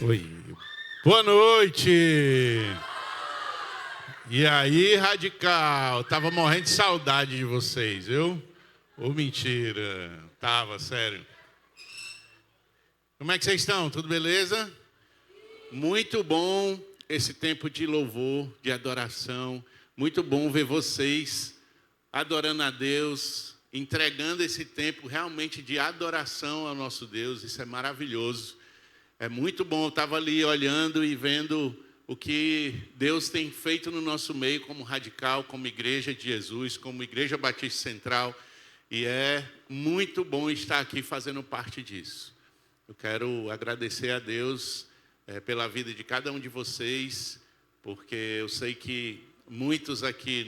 Oi. Boa noite. E aí, radical? Tava morrendo de saudade de vocês, viu? Ou mentira? Tava, sério. Como é que vocês estão? Tudo beleza? Muito bom esse tempo de louvor, de adoração. Muito bom ver vocês adorando a Deus, entregando esse tempo realmente de adoração ao nosso Deus. Isso é maravilhoso. É muito bom. Eu estava ali olhando e vendo o que Deus tem feito no nosso meio como radical, como igreja de Jesus, como igreja Batista Central. E é muito bom estar aqui fazendo parte disso. Eu quero agradecer a Deus pela vida de cada um de vocês, porque eu sei que muitos aqui,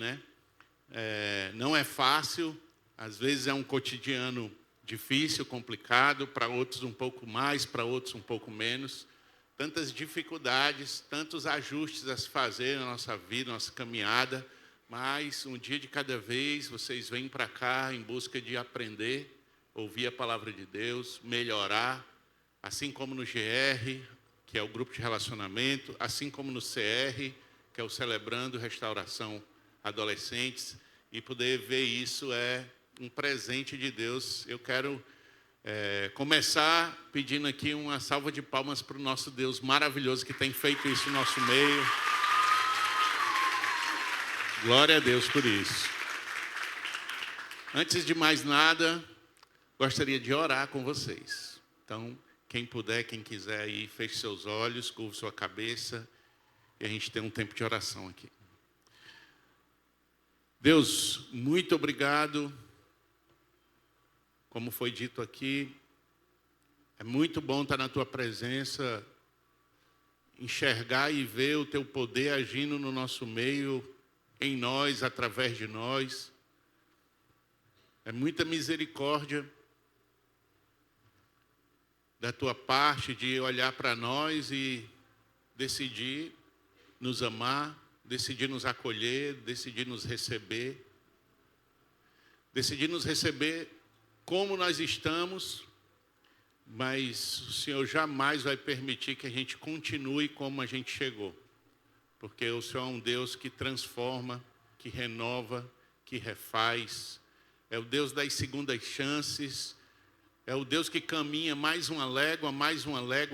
não é fácil, às vezes é um cotidiano difícil, complicado, para outros um pouco mais, para outros um pouco menos. Tantas dificuldades, tantos ajustes a se fazer na nossa vida, na nossa caminhada, mas um dia de cada vez vocês vêm para cá em busca de aprender, ouvir a palavra de Deus, melhorar, assim como no GR, que é o grupo de relacionamento, assim como no CR, que é o Celebrando Restauração Adolescentes, e poder ver isso é um presente de Deus. Eu quero começar pedindo aqui uma salva de palmas para o nosso Deus maravilhoso que tem feito isso no nosso meio. Glória a Deus por isso. Antes de mais nada, gostaria de orar com vocês. Então, quem puder, quem quiser aí, feche seus olhos, curva sua cabeça e a gente tem um tempo de oração aqui. Deus, muito obrigado. Como foi dito aqui, é muito bom estar na tua presença, enxergar e ver o teu poder agindo no nosso meio, em nós, através de nós. É muita misericórdia da tua parte de olhar para nós e decidir nos amar, decidir nos acolher, decidir nos receber como nós estamos, mas o Senhor jamais vai permitir que a gente continue como a gente chegou, porque o Senhor é um Deus que transforma, que renova, que refaz, é o Deus das segundas chances, é o Deus que caminha mais uma légua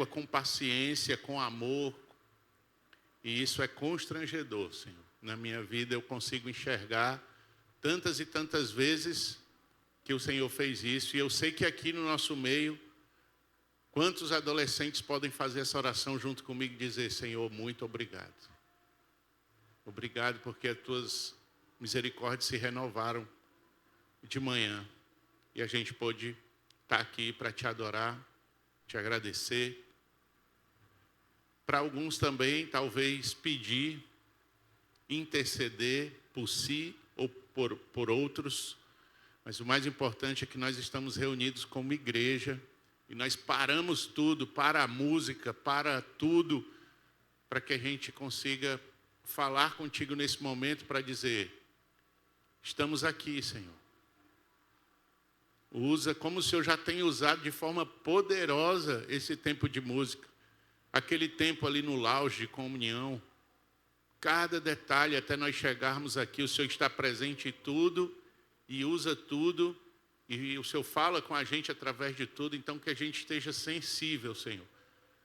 com paciência, com amor, e isso é constrangedor, Senhor. Na minha vida eu consigo enxergar tantas e tantas vezes que o Senhor fez isso, e eu sei que aqui no nosso meio, quantos adolescentes podem fazer essa oração junto comigo e dizer: Senhor, muito obrigado. Obrigado porque as tuas misericórdias se renovaram de manhã, e a gente pôde estar aqui para te adorar, te agradecer. Para alguns também, talvez pedir, interceder por si ou por outros. Mas o mais importante é que nós estamos reunidos como igreja e nós paramos tudo, para a música, para tudo, para que a gente consiga falar contigo nesse momento para dizer: estamos aqui, Senhor. Usa como o Senhor já tem usado de forma poderosa esse tempo de música. Aquele tempo ali no lounge de comunhão. Cada detalhe até nós chegarmos aqui, o Senhor está presente em tudo. E usa tudo, e o Senhor fala com a gente através de tudo, então que a gente esteja sensível, Senhor,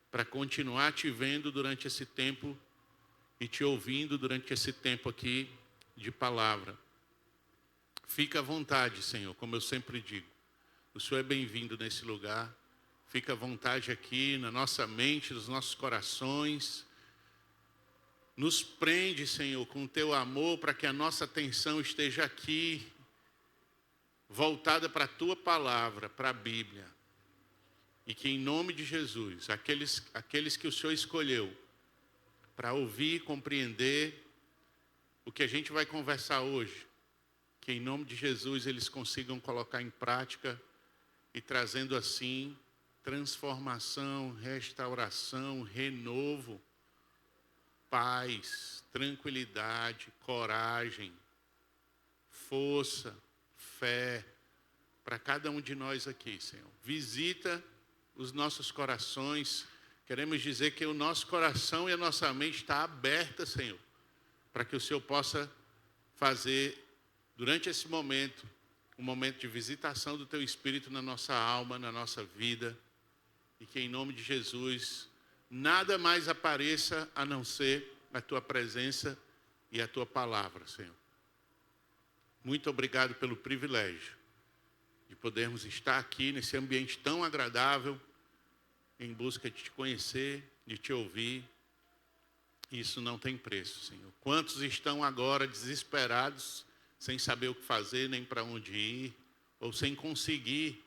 para continuar te vendo durante esse tempo e te ouvindo durante esse tempo aqui de palavra. Fica à vontade, Senhor, como eu sempre digo, o Senhor é bem-vindo nesse lugar, fica à vontade aqui na nossa mente, nos nossos corações. Nos prende, Senhor, com o teu amor, para que a nossa atenção esteja aqui, voltada para a tua palavra, para a Bíblia. E que em nome de Jesus, aqueles que o Senhor escolheu para ouvir e compreender o que a gente vai conversar hoje, que em nome de Jesus eles consigam colocar em prática e trazendo assim transformação, restauração, renovo, paz, tranquilidade, coragem, força, fé, para cada um de nós aqui, Senhor. Visita os nossos corações, Queremos dizer que o nosso coração e a nossa mente está aberta, Senhor, para que o Senhor possa fazer, durante esse momento, um momento de visitação do Teu Espírito na nossa alma, na nossa vida, e que em nome de Jesus, nada mais apareça a não ser a Tua presença e a Tua palavra, Senhor. Muito obrigado pelo privilégio de podermos estar aqui nesse ambiente tão agradável, em busca de Te conhecer, de Te ouvir. Isso não tem preço, Senhor. Quantos estão agora desesperados, sem saber o que fazer, nem para onde ir, ou sem conseguir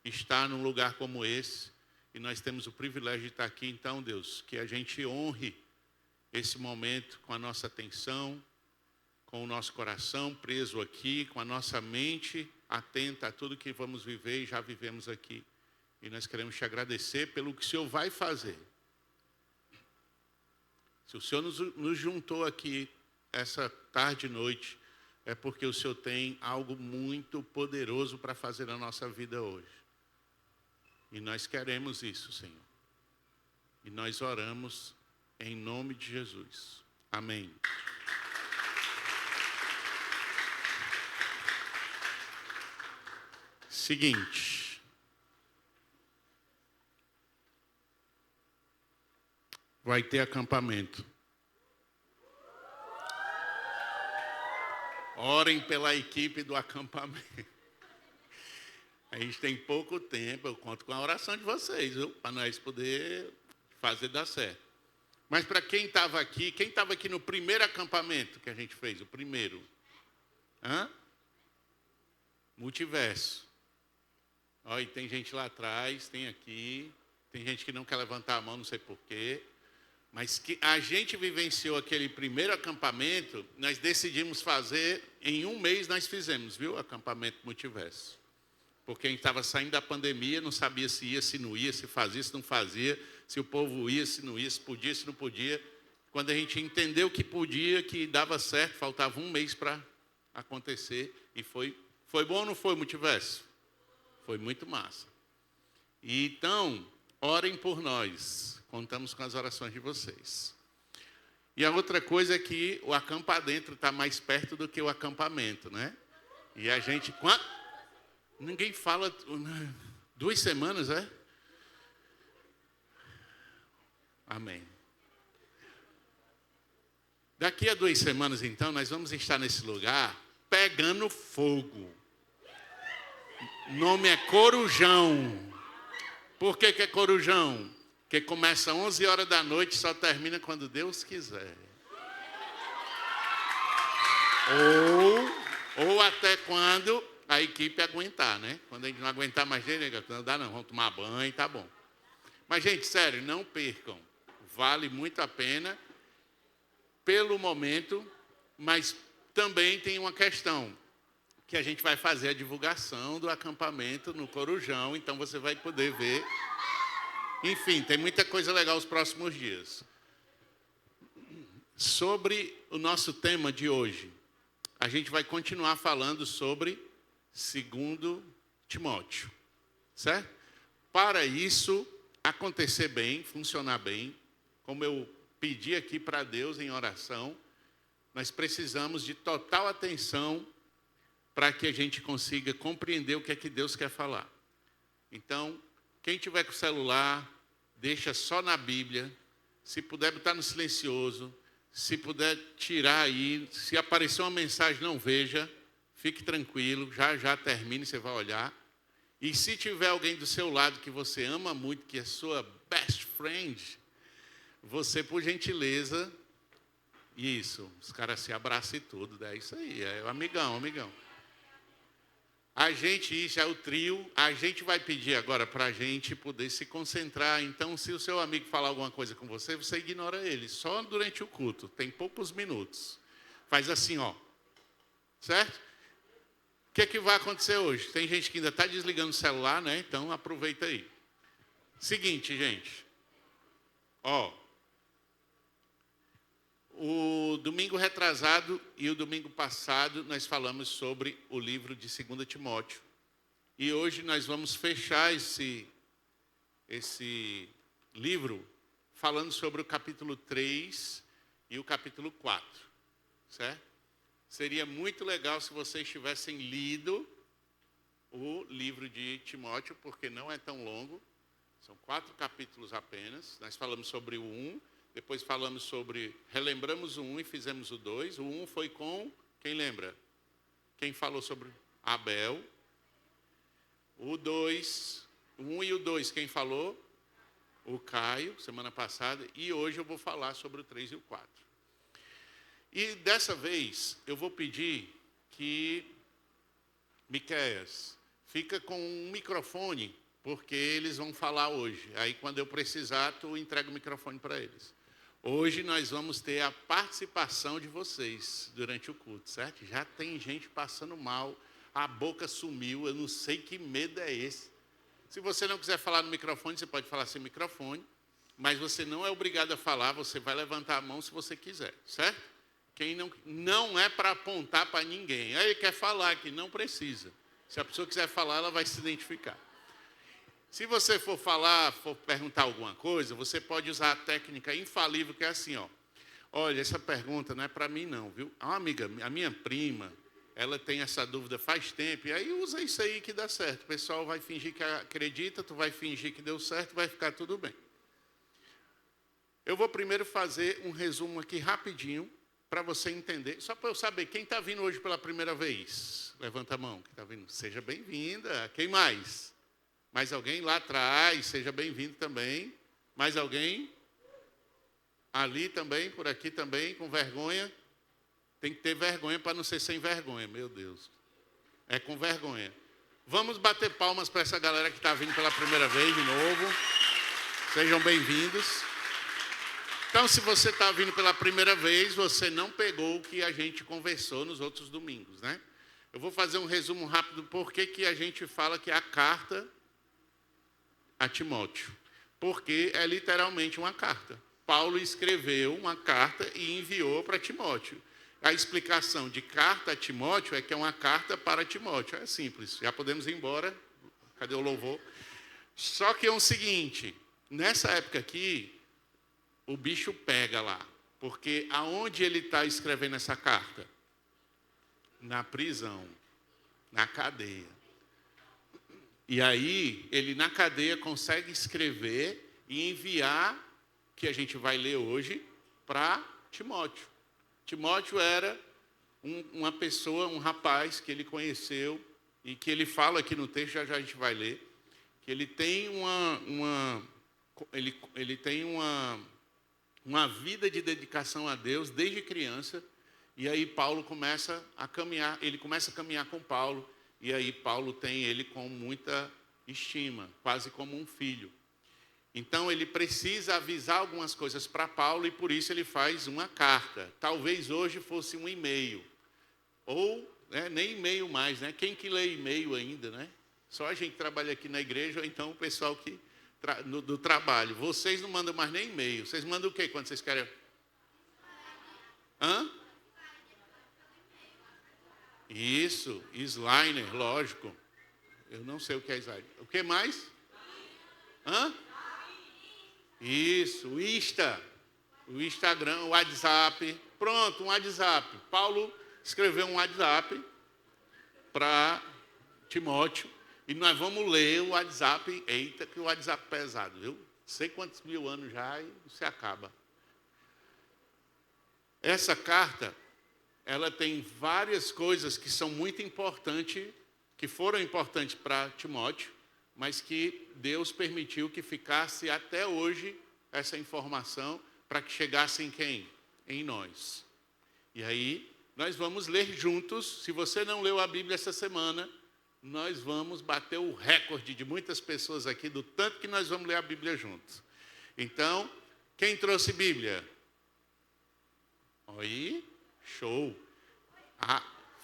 estar num lugar como esse. E nós temos o privilégio de estar aqui, então, Deus, que a gente honre esse momento com a nossa atenção, com o nosso coração preso aqui, com a nossa mente atenta a tudo que vamos viver e já vivemos aqui. E nós queremos Te agradecer pelo que o Senhor vai fazer. Se o Senhor nos juntou aqui essa tarde e noite, é porque o Senhor tem algo muito poderoso para fazer na nossa vida hoje. E nós queremos isso, Senhor. E nós oramos em nome de Jesus. Amém. Seguinte. Vai ter acampamento. Orem pela equipe do acampamento. A gente tem pouco tempo, eu conto com a oração de vocês, viu? Para nós poder fazer dar certo. Mas para quem estava aqui no primeiro acampamento que a gente fez, o primeiro? Multiverso. Olha, tem gente lá atrás, tem aqui, tem gente que não quer levantar a mão, não sei porquê. Mas que a gente vivenciou aquele primeiro acampamento, nós decidimos fazer, em um mês nós fizemos, viu? Acampamento Multiverso. Porque a gente estava saindo da pandemia, não sabia se ia, se não ia, se fazia, se não fazia, se o povo ia, se não ia, se podia, se não podia. Quando a gente entendeu que podia, que dava certo, faltava um mês para acontecer. E foi bom ou não foi o Multiverso? Foi muito massa. E então, orem por nós. Contamos com as orações de vocês. E a outra coisa é que o acampar dentro está mais perto do que o acampamento, né? E a gente... Ninguém fala... 2 semanas, é? Amém. Daqui a 2 semanas, então, nós vamos estar nesse lugar pegando fogo. O nome é Corujão. Por que é Corujão? Porque começa às 11 horas da noite e só termina quando Deus quiser. Ou até quando a equipe aguentar, né? Quando a gente não aguentar mais jeito, não dá não, vamos tomar banho, tá bom. Mas, gente, sério, não percam. Vale muito a pena pelo momento, mas também tem uma questão, que a gente vai fazer a divulgação do acampamento no Corujão, então você vai poder ver. Enfim, tem muita coisa legal os próximos dias. Sobre o nosso tema de hoje, a gente vai continuar falando sobre 2 Timóteo, certo? Para isso acontecer bem, funcionar bem, como eu pedi aqui para Deus em oração, nós precisamos de total atenção para que a gente consiga compreender o que é que Deus quer falar. Então, quem tiver com o celular, deixa só na Bíblia. Se puder botar no silencioso, se puder tirar aí, se aparecer uma mensagem, não veja, fique tranquilo, já termine, você vai olhar. E se tiver alguém do seu lado que você ama muito, que é sua best friend, você, por gentileza, isso, os caras se abraçam e tudo, é isso aí, é o amigão. A gente, isso é o trio, a gente vai pedir agora para a gente poder se concentrar. Então, se o seu amigo falar alguma coisa com você, você ignora ele, só durante o culto, tem poucos minutos. Faz assim, ó, certo? O que é que vai acontecer hoje? Tem gente que ainda está desligando o celular, né? Então, aproveita aí. Seguinte, gente, ó, o domingo retrasado e o domingo passado nós falamos sobre o livro de 2 Timóteo. E hoje nós vamos fechar esse livro falando sobre o capítulo 3 e o capítulo 4, certo? Seria muito legal se vocês tivessem lido o livro de Timóteo, porque não é tão longo, são 4 capítulos apenas. Nós falamos sobre o 1, depois falamos sobre, relembramos o 1 e fizemos o 2. O 1 foi com, quem lembra? Quem falou sobre Abel? O 2, o 1 e o 2, quem falou? O Caio, semana passada. E hoje eu vou falar sobre o 3 e o 4. E dessa vez eu vou pedir que Miqueias fica com um microfone, porque eles vão falar hoje. Aí quando eu precisar, tu entrega o microfone para eles. Hoje nós vamos ter a participação de vocês durante o culto, certo? Já tem gente passando mal, a boca sumiu, eu não sei que medo é esse. Se você não quiser falar no microfone, você pode falar sem microfone, mas você não é obrigado a falar, você vai levantar a mão se você quiser, certo? Quem não é para apontar para ninguém. Aí quer falar aqui, não precisa. Se a pessoa quiser falar, ela vai se identificar. Se você for falar, for perguntar alguma coisa, você pode usar a técnica infalível, que é assim, ó. Olha, essa pergunta não é para mim não, viu? Uma amiga, a minha prima, ela tem essa dúvida faz tempo, e aí usa isso aí que dá certo. O pessoal vai fingir que acredita, tu vai fingir que deu certo, vai ficar tudo bem. Eu vou primeiro fazer um resumo aqui rapidinho, para você entender, só para eu saber, quem está vindo hoje pela primeira vez? Levanta a mão, quem está vindo? Seja bem-vinda. Quem mais? Mais alguém lá atrás? Seja bem-vindo também. Mais alguém? Ali também, por aqui também, com vergonha. Tem que ter vergonha para não ser sem vergonha, meu Deus. É com vergonha. Vamos bater palmas para essa galera que está vindo pela primeira vez de novo. Sejam bem-vindos. Então, se você está vindo pela primeira vez, você não pegou o que a gente conversou nos outros domingos, né? Eu vou fazer um resumo rápido por que a gente fala que é a carta a Timóteo. Porque é literalmente uma carta. Paulo escreveu uma carta e enviou para Timóteo. A explicação de carta a Timóteo é que é uma carta para Timóteo. É simples, já podemos ir embora. Cadê o louvor? Só que é o seguinte, nessa época aqui, o bicho pega lá, porque aonde ele está escrevendo essa carta? Na prisão, na cadeia. E aí, ele na cadeia consegue escrever e enviar, que a gente vai ler hoje, para Timóteo. Timóteo era uma pessoa, um rapaz que ele conheceu, e que ele fala aqui no texto, já a gente vai ler, que ele tem ele tem uma vida de dedicação a Deus desde criança, e aí Paulo começa a caminhar, ele começa a caminhar com Paulo, e aí Paulo tem ele com muita estima, quase como um filho. Então ele precisa avisar algumas coisas para Paulo, e por isso ele faz uma carta. Talvez hoje fosse um e-mail, ou nem e-mail mais, né? Quem que lê e-mail ainda, né? Só a gente trabalha aqui na igreja, ou então o pessoal que do trabalho. Vocês não mandam mais nem e-mail. Vocês mandam o quê quando vocês querem? Hã? Isso, Sliner, lógico. Eu não sei o que é Sliner. O que mais? Hã? Isso, o Instagram, o WhatsApp. Pronto, um WhatsApp. Paulo escreveu um WhatsApp para Timóteo. E nós vamos ler o WhatsApp. Eita, que o WhatsApp é pesado, viu? Sei quantos mil anos já e se acaba. Essa carta, ela tem várias coisas que são muito importantes, que foram importantes para Timóteo, mas que Deus permitiu que ficasse até hoje essa informação para que chegasse em quem? Em nós. E aí, nós vamos ler juntos. Se você não leu a Bíblia essa semana, nós vamos bater o recorde de muitas pessoas aqui, do tanto que nós vamos ler a Bíblia juntos. Então, quem trouxe Bíblia? Aí, show.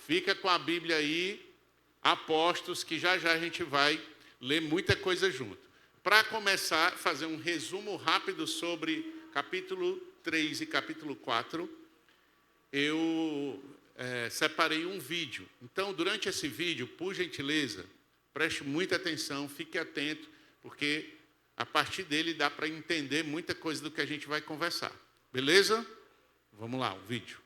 Fica com a Bíblia aí, apostos, que já a gente vai ler muita coisa junto. Para começar, fazer um resumo rápido sobre capítulo 3 e capítulo 4, eu separei um vídeo. Então, durante esse vídeo, por gentileza, preste muita atenção, fique atento, porque A partir dele dá para entender muita coisa do que a gente vai conversar. Beleza? Vamos lá, o vídeo.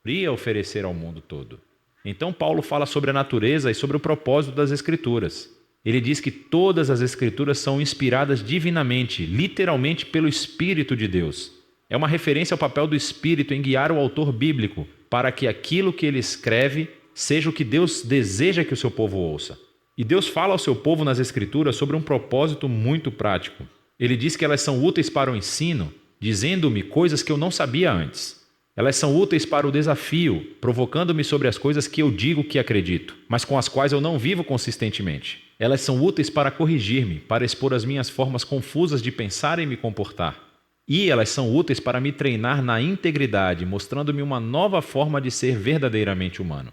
Ia oferecer ao mundo todo. Então Paulo fala sobre a natureza e sobre o propósito das Escrituras. Ele diz que todas as Escrituras são inspiradas divinamente, literalmente pelo Espírito de Deus. É uma referência ao papel do Espírito em guiar o autor bíblico para que aquilo que ele escreve seja o que Deus deseja que o seu povo ouça. E Deus fala ao seu povo nas Escrituras sobre um propósito muito prático. Ele diz que elas são úteis para o ensino, dizendo-me coisas que eu não sabia antes. Elas são úteis para o desafio, provocando-me sobre as coisas que eu digo que acredito, mas com as quais eu não vivo consistentemente. Elas são úteis para corrigir-me, para expor as minhas formas confusas de pensar e me comportar. E elas são úteis para me treinar na integridade, mostrando-me uma nova forma de ser verdadeiramente humano.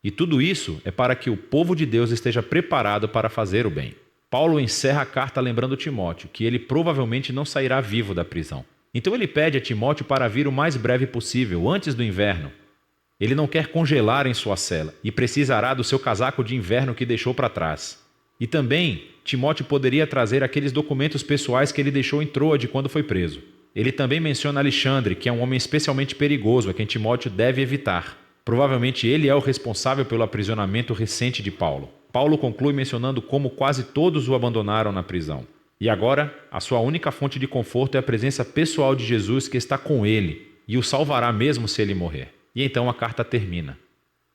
E tudo isso é para que o povo de Deus esteja preparado para fazer o bem. Paulo encerra a carta lembrando Timóteo que ele provavelmente não sairá vivo da prisão. Então ele pede a Timóteo para vir o mais breve possível, antes do inverno. Ele não quer congelar em sua cela e precisará do seu casaco de inverno que deixou para trás. E também, Timóteo poderia trazer aqueles documentos pessoais que ele deixou em Troade quando foi preso. Ele também menciona Alexandre, que é um homem especialmente perigoso a quem Timóteo deve evitar. Provavelmente ele é o responsável pelo aprisionamento recente de Paulo. Paulo conclui mencionando como quase todos o abandonaram na prisão. E agora, a sua única fonte de conforto é a presença pessoal de Jesus que está com ele e o salvará mesmo se ele morrer. E então a carta termina.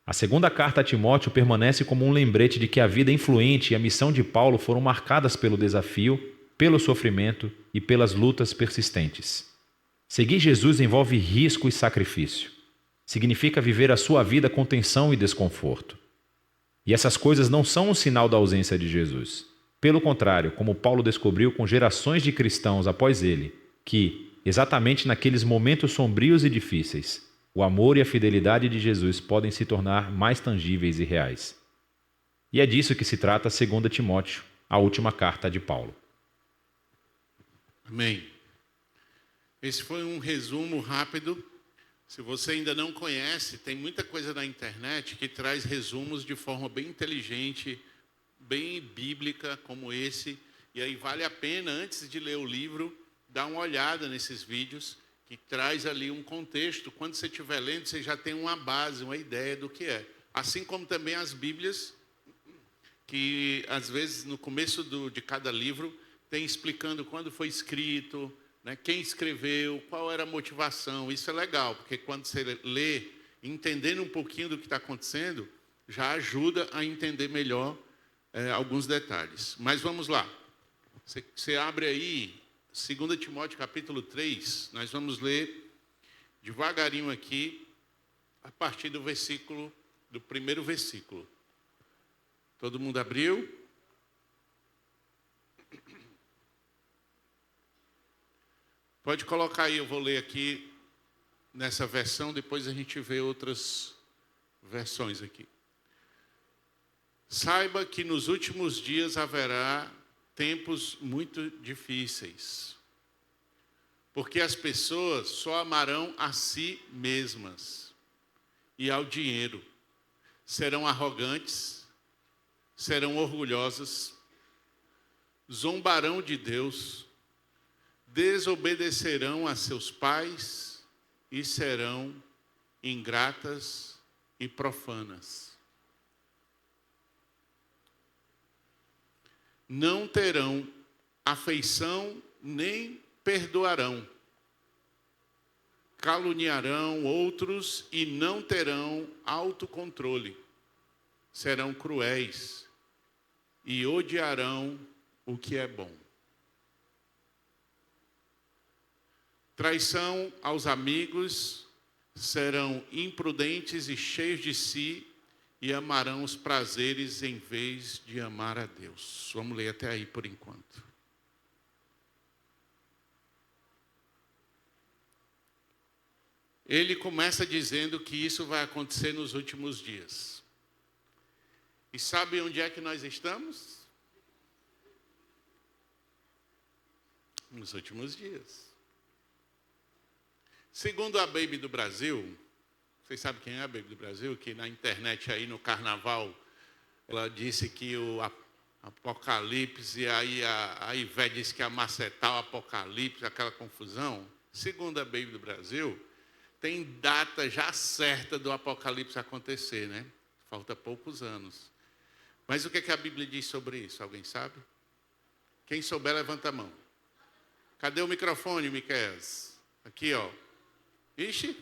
A segunda carta a Timóteo permanece como um lembrete de que a vida influente e a missão de Paulo foram marcadas pelo desafio, pelo sofrimento e pelas lutas persistentes. Seguir Jesus envolve risco e sacrifício. Significa viver a sua vida com tensão e desconforto. E essas coisas não são um sinal da ausência de Jesus. Pelo contrário, como Paulo descobriu com gerações de cristãos após ele, que, exatamente naqueles momentos sombrios e difíceis, o amor e a fidelidade de Jesus podem se tornar mais tangíveis e reais. E é disso que se trata 2 Timóteo, a última carta de Paulo. Amém. Esse foi um resumo rápido. Se você ainda não conhece, tem muita coisa na internet que traz resumos de forma bem inteligente, bem bíblica, como esse. E aí vale a pena, antes de ler o livro, dar uma olhada nesses vídeos, que traz ali um contexto. Quando você estiver lendo, você já tem uma base, uma ideia do que é. Assim como também as Bíblias, que às vezes no começo de cada livro tem explicando quando foi escrito, né, quem escreveu, qual era a motivação. Isso é legal, porque quando você lê, entendendo um pouquinho do que está acontecendo, já ajuda a entender melhor alguns detalhes. Mas vamos lá. Você abre aí 2 Timóteo capítulo 3, nós vamos ler devagarinho aqui, a partir do primeiro versículo. Todo mundo abriu? Pode colocar aí, eu vou ler aqui nessa versão, depois a gente vê outras versões aqui. Saiba que nos últimos dias haverá tempos muito difíceis, porque as pessoas só amarão a si mesmas e ao dinheiro, serão arrogantes, serão orgulhosas, zombarão de Deus, desobedecerão a seus pais e serão ingratas e profanas. Não terão afeição nem perdoarão. Caluniarão outros e não terão autocontrole. Serão cruéis e odiarão o que é bom. Traição aos amigos, serão imprudentes e cheios de si e amarão os prazeres em vez de amar a Deus. Vamos ler até aí por enquanto. Ele começa dizendo que isso vai acontecer nos últimos dias. E sabe onde é que nós estamos? Nos últimos dias. Segundo a Baby do Brasil, vocês sabem quem é a Baby do Brasil? Que na internet aí no carnaval, ela disse que Apocalipse, e aí a Ivete disse que ia macetar o Apocalipse, aquela confusão. Segundo a Bíblia do Brasil, tem data já certa do Apocalipse acontecer, né? Falta poucos anos. Mas o que a Bíblia diz sobre isso? Alguém sabe? Quem souber, levanta a mão. Cadê o microfone, Miqueias? Aqui, ó. Ixi,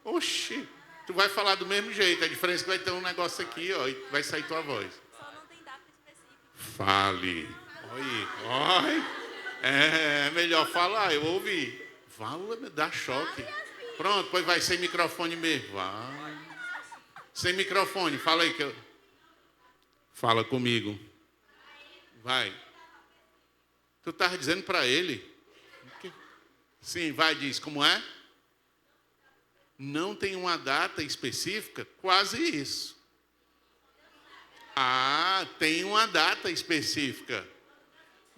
oxi. Tu vai falar do mesmo jeito. A diferença é que vai ter um negócio aqui, ó, e vai sair tua voz. Só não tem data específica. Fale. Oi. É melhor falar, eu ouvi. Fala, dá choque. Pronto, pois vai sem microfone mesmo. Vai. Sem microfone, fala aí que eu... Fala comigo. Vai. Tu estava dizendo para ele? Sim, vai, diz. Como é? Não tem uma data específica? Quase isso. Ah, tem uma data específica.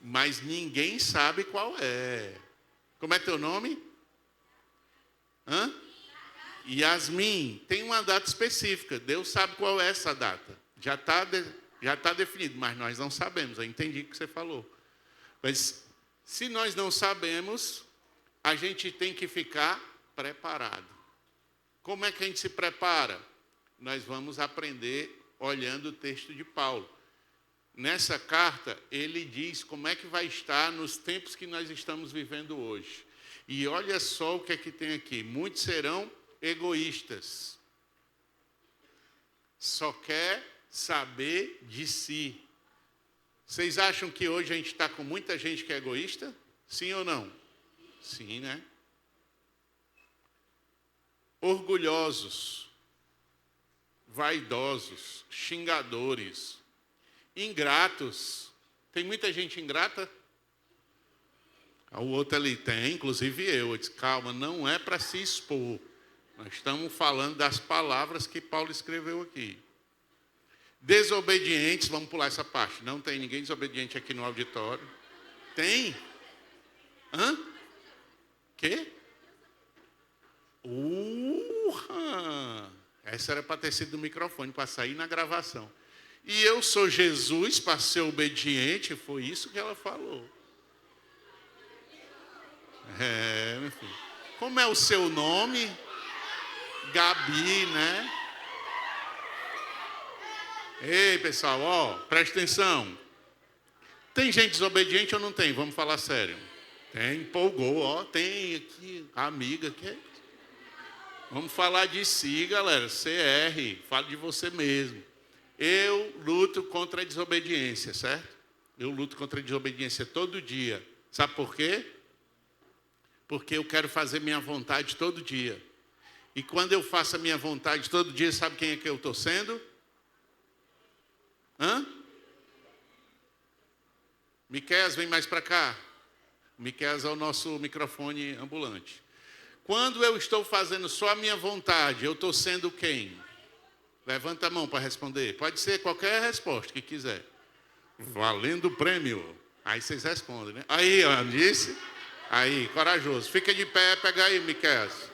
Mas ninguém sabe qual é. Como é teu nome? Hã? Yasmin. Tem uma data específica. Deus sabe qual é essa data. Já está definido, mas nós não sabemos. Eu entendi o que você falou. Mas se nós não sabemos, a gente tem que ficar preparado. Como é que a gente se prepara? Nós vamos aprender olhando o texto de Paulo. Nessa carta, ele diz como é que vai estar nos tempos que nós estamos vivendo hoje. E olha só o que é que tem aqui. Muitos serão egoístas. Só quer saber de si. Vocês acham que hoje a gente está com muita gente que é egoísta? Sim ou não? Sim, né? Orgulhosos, vaidosos, xingadores, ingratos. Tem muita gente ingrata? O outro ali tem, inclusive eu. Eu disse, calma, não é para se expor. Nós estamos falando das palavras que Paulo escreveu aqui. Desobedientes, vamos pular essa parte. Não tem ninguém desobediente aqui no auditório. Tem? Hã? Quê? Essa era para ter sido do microfone, para sair na gravação. E eu sou Jesus para ser obediente, foi isso que ela falou. Meu filho. Como é o seu nome? Gabi, né? Ei, pessoal, ó, presta atenção. Tem gente desobediente ou não tem? Vamos falar sério. Tem, empolgou, ó, tem aqui, amiga, que é. Vamos falar de si, galera. CR, fala de você mesmo. Eu luto contra a desobediência, certo? Eu luto contra a desobediência todo dia. Sabe por quê? Porque eu quero fazer minha vontade todo dia. E quando eu faço a minha vontade todo dia, sabe quem é que eu estou sendo? Hã? Miqueias, vem mais para cá. Miqueias é o nosso microfone ambulante. Quando eu estou fazendo só a minha vontade, eu estou sendo quem? Levanta a mão para responder. Pode ser qualquer resposta que quiser. Valendo o prêmio. Aí vocês respondem, né? Aí, ó, disse. Aí, corajoso. Fica de pé, pega aí, Miqueias.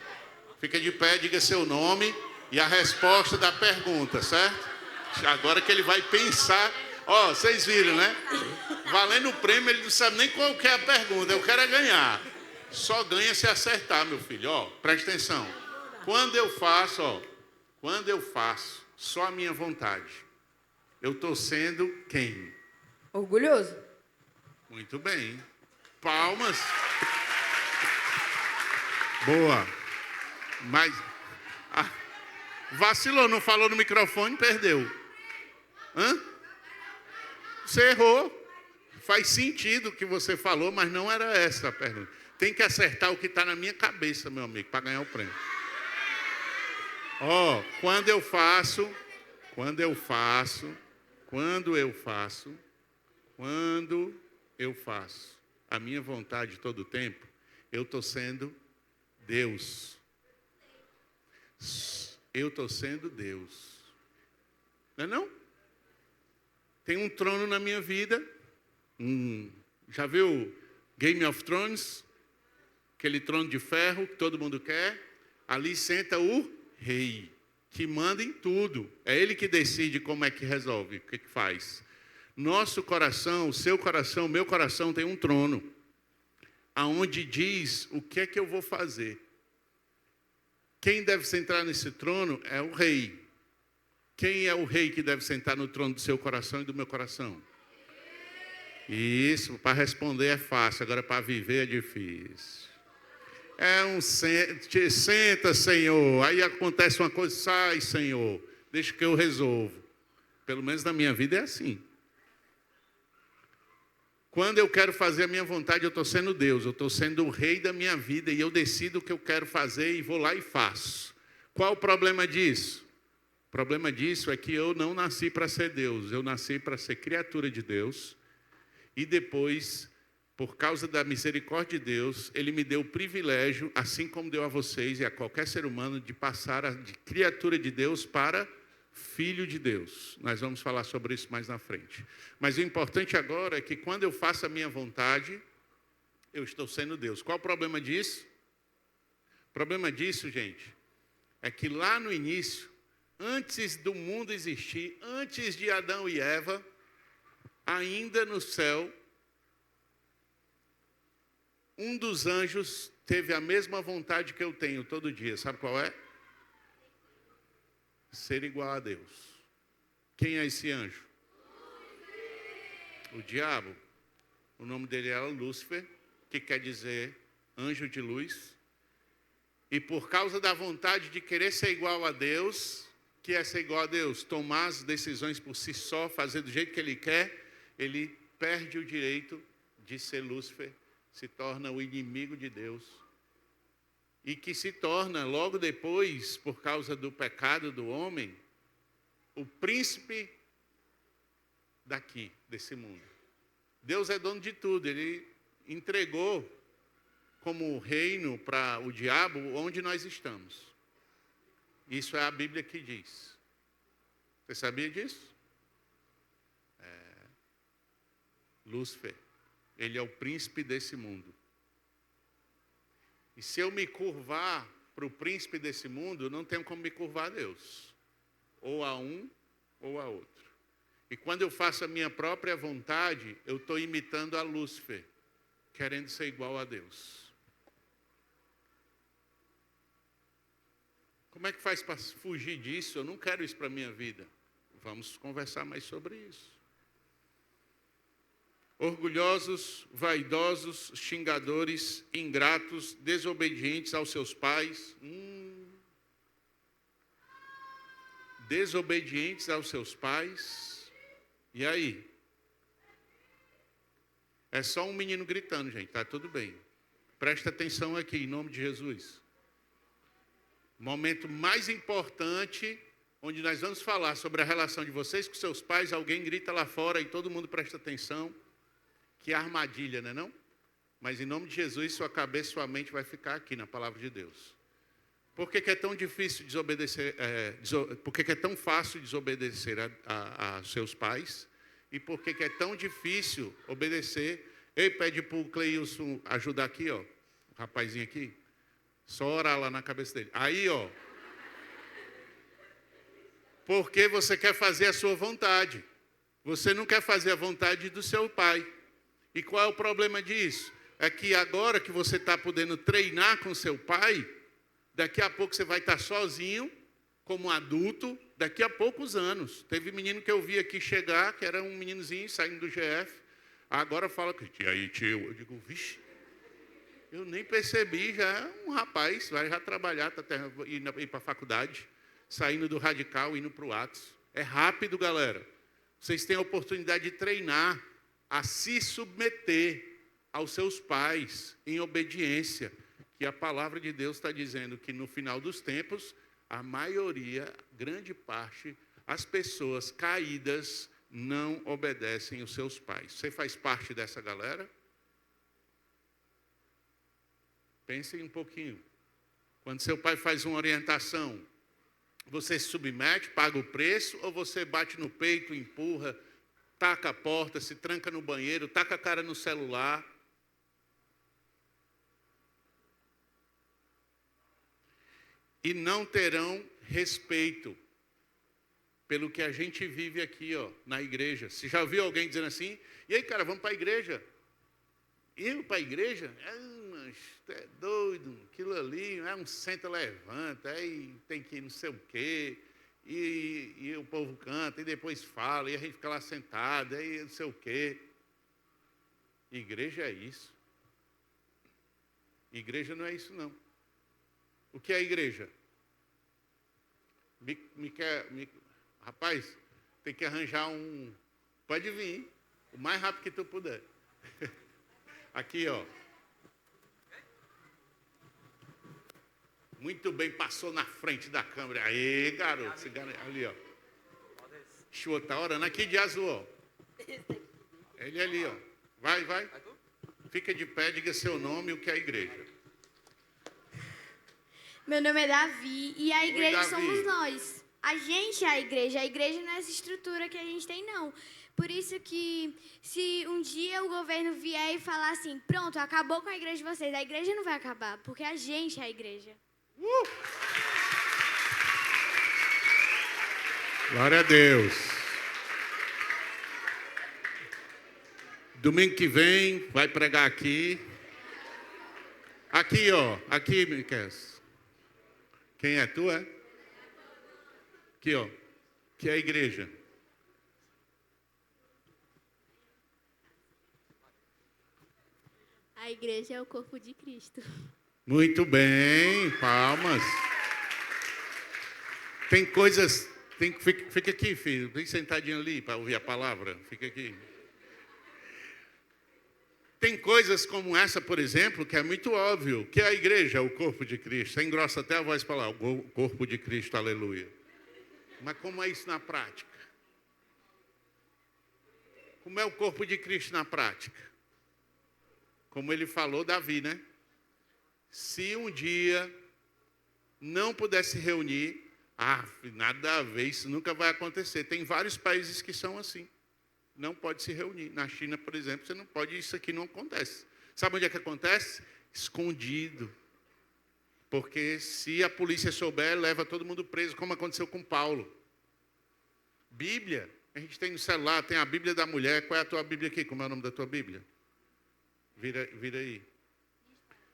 Fica de pé, diga seu nome e a resposta da pergunta, certo? Agora que ele vai pensar. Ó, vocês viram, né? Valendo o prêmio, ele não sabe nem qual que é a pergunta. Eu quero é ganhar. Só ganha se acertar, meu filho. Ó, presta atenção. Quando eu faço, ó, quando eu faço só a minha vontade, eu estou sendo quem? Orgulhoso. Muito bem. Palmas. Boa. Mas vacilou, não falou no microfone, perdeu. Hã? Você errou. Faz sentido o que você falou, mas não era essa a pergunta. Tem que acertar o que está na minha cabeça, meu amigo, para ganhar o prêmio. Ó, quando eu faço a minha vontade todo o tempo, eu estou sendo Deus. Eu estou sendo Deus. Não é não? Tem um trono na minha vida. Já viu Game of Thrones? Aquele trono de ferro que todo mundo quer. Ali senta o rei, que manda em tudo. É ele que decide como é que resolve, o que faz. Nosso coração, o seu coração, o meu coração tem um trono, aonde diz o que é que eu vou fazer. Quem deve sentar nesse trono é o rei. Quem é o rei que deve sentar no trono do seu coração e do meu coração? Isso, para responder é fácil, agora para viver é difícil. Senta, Senhor, aí acontece uma coisa, sai, Senhor, deixa que eu resolvo. Pelo menos na minha vida é assim. Quando eu quero fazer a minha vontade, eu estou sendo Deus, eu estou sendo o rei da minha vida e eu decido o que eu quero fazer e vou lá e faço. Qual o problema disso? O problema disso é que eu não nasci para ser Deus, eu nasci para ser criatura de Deus e depois, por causa da misericórdia de Deus, Ele me deu o privilégio, assim como deu a vocês e a qualquer ser humano, de passar de criatura de Deus para filho de Deus. Nós vamos falar sobre isso mais na frente. Mas o importante agora é que quando eu faço a minha vontade, eu estou sendo Deus. Qual o problema disso? O problema disso, gente, é que lá no início, antes do mundo existir, antes de Adão e Eva, ainda no céu, um dos anjos teve a mesma vontade que eu tenho todo dia. Sabe qual é? Ser igual a Deus. Quem é esse anjo? O diabo. O nome dele era Lúcifer, que quer dizer anjo de luz. E por causa da vontade de querer ser igual a Deus, que é ser igual a Deus, tomar as decisões por si só, fazer do jeito que ele quer, ele perde o direito de ser Lúcifer, se torna o inimigo de Deus. E que se torna, logo depois, por causa do pecado do homem, o príncipe daqui, desse mundo. Deus é dono de tudo, Ele entregou como reino para o diabo onde nós estamos. Isso é a Bíblia que diz. Você sabia disso? Lúcifer, ele é o príncipe desse mundo. E se eu me curvar para o príncipe desse mundo, não tenho como me curvar a Deus. Ou a um, ou a outro. E quando eu faço a minha própria vontade, eu estou imitando a Lúcifer, querendo ser igual a Deus. Como é que faz para fugir disso? Eu não quero isso para a minha vida. Vamos conversar mais sobre isso. Orgulhosos, vaidosos, xingadores, ingratos, desobedientes aos seus pais. Desobedientes aos seus pais. E aí? É só um menino gritando, gente, tá tudo bem. Presta atenção aqui, em nome de Jesus. Momento mais importante, onde nós vamos falar sobre a relação de vocês com seus pais. Alguém grita lá fora e todo mundo presta atenção. Que armadilha, não é não? Mas em nome de Jesus, sua cabeça e sua mente vai ficar aqui na palavra de Deus. Por que é tão difícil desobedecer? Por que é tão fácil desobedecer a seus pais? E por que é tão difícil obedecer? Ei, pede para o Cleilson ajudar aqui, ó. O rapazinho aqui. Só orar lá na cabeça dele. Aí, ó. Porque você quer fazer a sua vontade. Você não quer fazer a vontade do seu pai. E qual é o problema disso? É que agora que você está podendo treinar com seu pai, daqui a pouco você vai estar sozinho, como adulto, daqui a poucos anos. Teve menino que eu vi aqui chegar, que era um meninozinho saindo do GF, agora fala que, e aí tio, eu digo, vixe, eu nem percebi, já é um rapaz, vai já trabalhar, tá indo para a faculdade, saindo do Radical, indo para o Atos. É rápido, galera. Vocês têm a oportunidade de treinar, a se submeter aos seus pais em obediência, que a palavra de Deus está dizendo que no final dos tempos, a maioria, grande parte, as pessoas caídas não obedecem os seus pais. Você faz parte dessa galera? Pensem um pouquinho. Quando seu pai faz uma orientação, você se submete, paga o preço, ou você bate no peito, empurra, taca a porta, se tranca no banheiro, taca a cara no celular? E não terão respeito. pelo que a gente vive aqui, ó, na igreja. Você já ouviu alguém dizendo assim? E aí, cara, vamos para a igreja? Eu para a igreja? Mas é doido, aquilo ali, é um senta-levanta, aí tem que não sei o quê, e o povo canta, e depois fala, e a gente fica lá sentado, aí não sei o quê. Igreja é isso. Igreja não é isso, não. O que é igreja? Rapaz, tem que arranjar um... Pode vir, o mais rápido que tu puder. Aqui, ó. Muito bem, passou na frente da câmera. Aê, garoto. Ali, ó. Show, tá orando aqui de azul, ó. Ele ali, ó. Vai. Fica de pé, diga seu nome e o que é a igreja. Meu nome é Davi e a igreja Davi. somos nós. A gente é a igreja não é essa estrutura que a gente tem, não. Por isso que se um dia o governo vier e falar assim, pronto, acabou com a igreja de vocês, a igreja não vai acabar, porque a gente é a igreja. Glória a Deus. Domingo que vem, vai pregar aqui. Aqui, ó. Aqui, Miquel. Quem é? Tu é? Aqui, ó. Que é a igreja. A igreja é o corpo de Cristo. Muito bem, palmas. Tem coisas... Fica aqui, filho. Vem sentadinho ali para ouvir a palavra. Fica aqui. Tem coisas como essa, por exemplo, que é muito óbvio, que a igreja é o corpo de Cristo. Você engrossa até a voz para lá, o corpo de Cristo, aleluia. Mas como é isso na prática? Como é o corpo de Cristo na prática? Como ele falou, Davi, né? Se um dia não puder se reunir, nada a ver, isso nunca vai acontecer. Tem vários países que são assim. Não pode se reunir. Na China, por exemplo, você não pode, isso aqui não acontece. Sabe onde é que acontece? Escondido. Porque se a polícia souber, leva todo mundo preso, como aconteceu com Paulo. Bíblia, a gente tem no celular, tem a Bíblia da mulher. Qual é a tua Bíblia aqui? Como é o nome da tua Bíblia? Vira aí.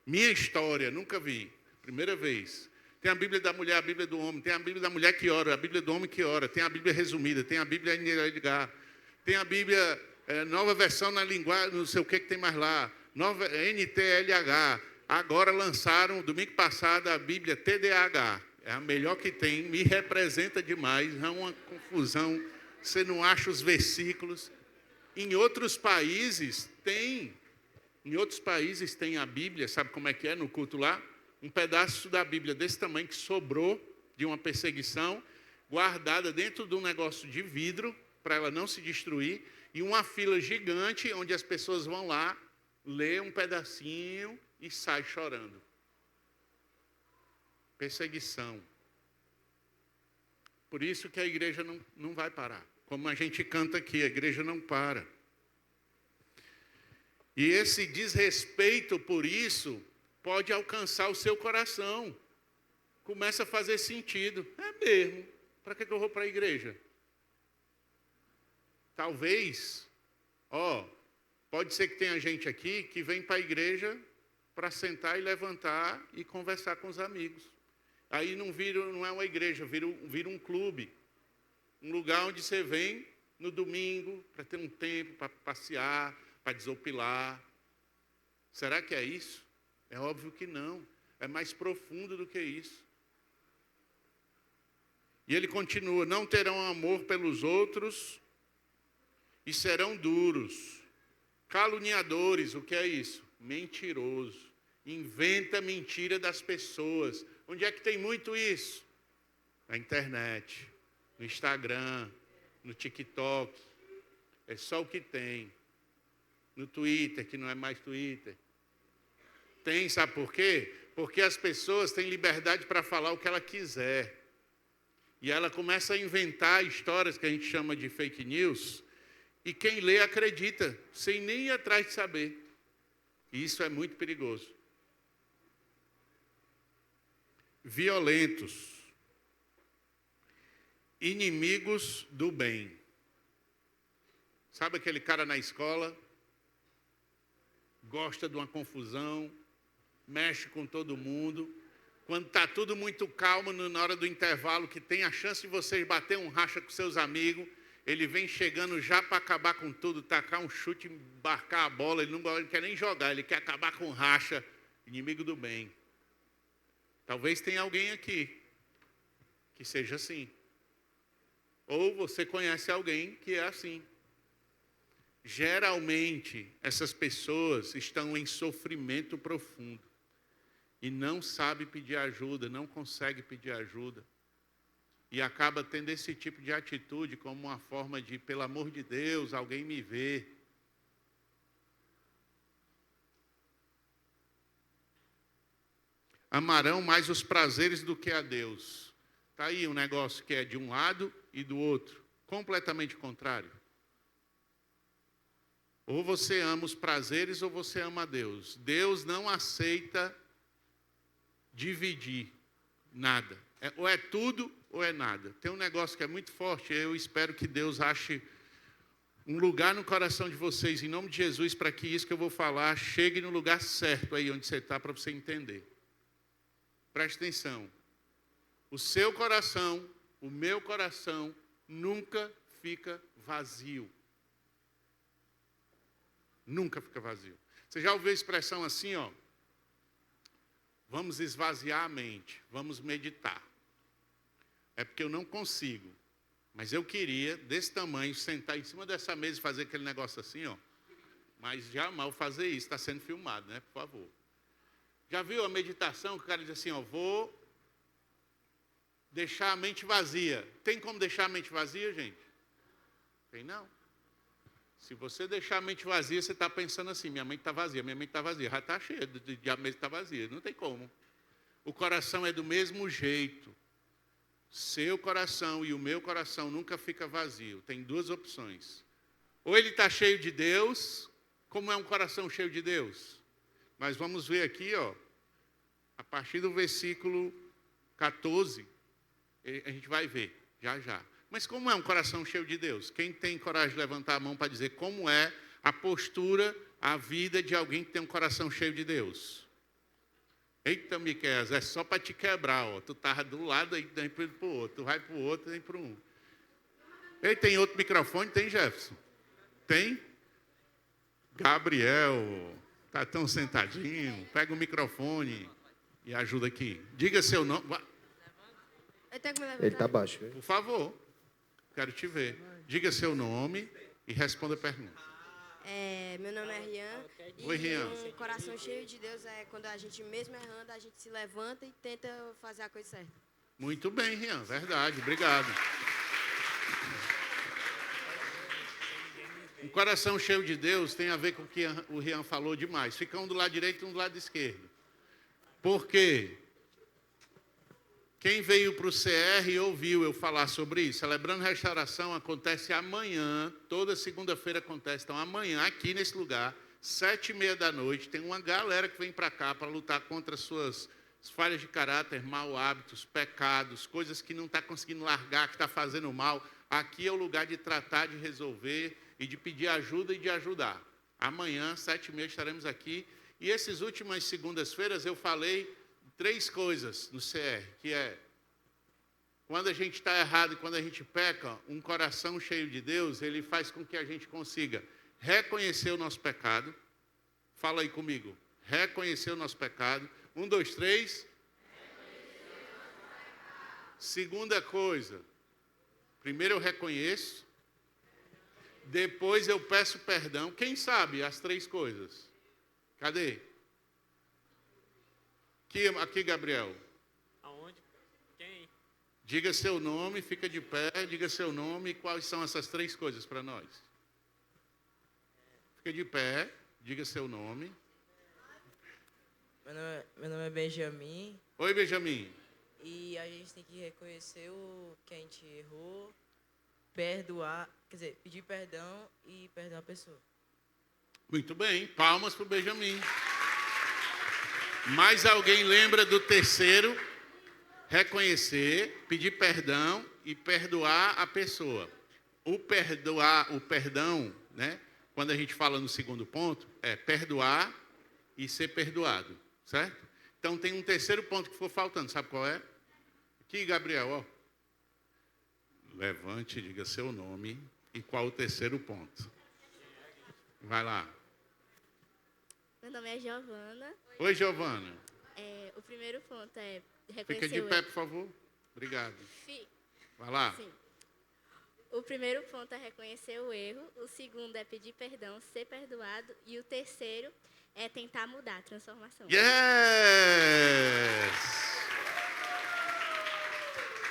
Minha história, nunca vi. Primeira vez. Tem a Bíblia da mulher, a Bíblia do homem. Tem a Bíblia da mulher que ora, a Bíblia do homem que ora. Tem a Bíblia resumida, tem a Bíblia NLH. Tem a Bíblia, nova versão na linguagem, não sei o que tem mais lá. Nova NTLH. Agora lançaram, domingo passado, a Bíblia TDAH. É a melhor que tem, me representa demais. É uma confusão. Você não acha os versículos. Em outros países tem a Bíblia, sabe como é que é no culto lá? Um pedaço da Bíblia desse tamanho que sobrou de uma perseguição, guardada dentro de um negócio de vidro, para ela não se destruir, e uma fila gigante onde as pessoas vão lá, ler um pedacinho e saem chorando. Perseguição. Por isso que a igreja não vai parar. Como a gente canta aqui, a igreja não para. E esse desrespeito por isso pode alcançar o seu coração. Começa a fazer sentido. É mesmo. Para que eu vou para a igreja? Talvez, pode ser que tenha gente aqui que vem para a igreja para sentar e levantar e conversar com os amigos. Aí não é uma igreja, vira um clube. Um lugar onde você vem no domingo para ter um tempo, para passear, para desopilar. Será que é isso? É óbvio que não. É mais profundo do que isso. E ele continua, não terão amor pelos outros e serão duros. Caluniadores, o que é isso? Mentiroso. Inventa mentira das pessoas. Onde é que tem muito isso? Na internet, no Instagram, no TikTok. É só o que tem. No Twitter, que não é mais Twitter. Tem, sabe por quê? Porque as pessoas têm liberdade para falar o que ela quiser. E ela começa a inventar histórias que a gente chama de fake news. E quem lê acredita, sem nem ir atrás de saber. E isso é muito perigoso. Violentos. inimigos do bem. Sabe aquele cara na escola? Gosta de uma confusão, mexe com todo mundo. Quando está tudo muito calmo, na hora do intervalo, que tem a chance de vocês bater um racha com seus amigos, ele vem chegando já para acabar com tudo, tacar um chute, embarcar a bola, ele não quer nem jogar, ele quer acabar com racha. Inimigo do bem. Talvez tenha alguém aqui que seja assim. Ou você conhece alguém que é assim. Geralmente, essas pessoas estão em sofrimento profundo e não sabe pedir ajuda, não consegue pedir ajuda. E acaba tendo esse tipo de atitude como uma forma de, pelo amor de Deus, alguém me vê. Amarão mais os prazeres do que a Deus. Está aí um negócio que é de um lado e do outro, completamente contrário. Ou você ama os prazeres ou você ama a Deus. Deus não aceita dividir nada. Ou é tudo ou é nada. Tem um negócio que é muito forte, eu espero que Deus ache um lugar no coração de vocês, em nome de Jesus, para que isso que eu vou falar chegue no lugar certo aí onde você está, para você entender. Preste atenção. O seu coração, o meu coração, nunca fica vazio. Nunca fica vazio. Você já ouviu a expressão assim, ó? Vamos esvaziar a mente, vamos meditar. É porque eu não consigo. Mas eu queria, desse tamanho, sentar em cima dessa mesa e fazer aquele negócio assim, ó. Mas jamais fazer isso, está sendo filmado, né? Por favor. Já viu a meditação que o cara diz assim, ó, vou deixar a mente vazia. Tem como deixar a mente vazia, gente? Tem não. Se você deixar a mente vazia, você está pensando assim, minha mente está vazia, já está cheia, a mente está vazia, não tem como. O coração é do mesmo jeito. Seu coração e o meu coração nunca fica vazio. Tem duas opções. Ou ele está cheio de Deus, como é um coração cheio de Deus? Mas vamos ver aqui, ó, a partir do versículo 14, a gente vai ver, já. Mas como é um coração cheio de Deus? Quem tem coragem de levantar a mão para dizer como é a postura, a vida de alguém que tem um coração cheio de Deus? Eita, Miqueias, é só para te quebrar, ó. Tu estava do lado, aí vem para o outro, tu vai para o outro, vem para um. Ei, tem outro microfone? Tem, Jefferson? Tem? Gabriel, está tão sentadinho, pega o microfone e ajuda aqui. Diga seu nome. Ele está baixo. Por favor, quero te ver. Diga seu nome e responda a pergunta. Meu nome é Rian. Oi, Rian. Um coração cheio de Deus é quando a gente, mesmo errando, a gente se levanta e tenta fazer a coisa certa. Muito bem, Rian, verdade, obrigado. Um coração cheio de Deus tem a ver com o que o Rian falou demais. Fica um do lado direito e um do lado esquerdo. Por quê? Quem veio para o CR e ouviu eu falar sobre isso, Celebrando Restauração acontece amanhã, toda segunda-feira acontece. Então amanhã, aqui nesse lugar, 7h30 da noite, tem uma galera que vem para cá para lutar contra suas falhas de caráter, maus hábitos, pecados, coisas que não está conseguindo largar, que está fazendo mal. Aqui é o lugar de tratar, de resolver e de pedir ajuda e de ajudar. Amanhã, 7h30, estaremos aqui. E essas últimas segundas-feiras eu falei 3 coisas no CR, que é, quando a gente está errado e quando a gente peca, um coração cheio de Deus, ele faz com que a gente consiga reconhecer o nosso pecado. Fala aí comigo. Reconhecer o nosso pecado. 1, 2, 3. Segunda coisa. Primeiro eu reconheço. Depois eu peço perdão. Quem sabe as 3 coisas? Cadê? Aqui, Gabriel. Aonde? Quem? Diga seu nome, fica de pé, diga seu nome e quais são essas 3 coisas para nós. Fica de pé, diga seu nome. Meu nome é Benjamin. Oi, Benjamin. E a gente tem que reconhecer o que a gente errou, perdoar, quer dizer, pedir perdão e perdoar a pessoa. Muito bem, palmas para o Benjamin. Mais alguém lembra do terceiro? Reconhecer, pedir perdão e perdoar a pessoa. O perdão, né? Quando a gente fala no segundo ponto, é perdoar e ser perdoado, certo? Então tem um terceiro ponto que ficou faltando, sabe qual é? Aqui, Gabriel, ó. Levante e diga seu nome e qual o terceiro ponto. Vai lá. Meu nome é Giovana. Oi, Giovana. O primeiro ponto é Fica reconhecer de o pé, erro. por favor. Obrigado. Fi- Vai lá. Sim. O primeiro ponto é reconhecer o erro. O segundo é pedir perdão, ser perdoado. E o terceiro é tentar mudar, a transformação. Yes!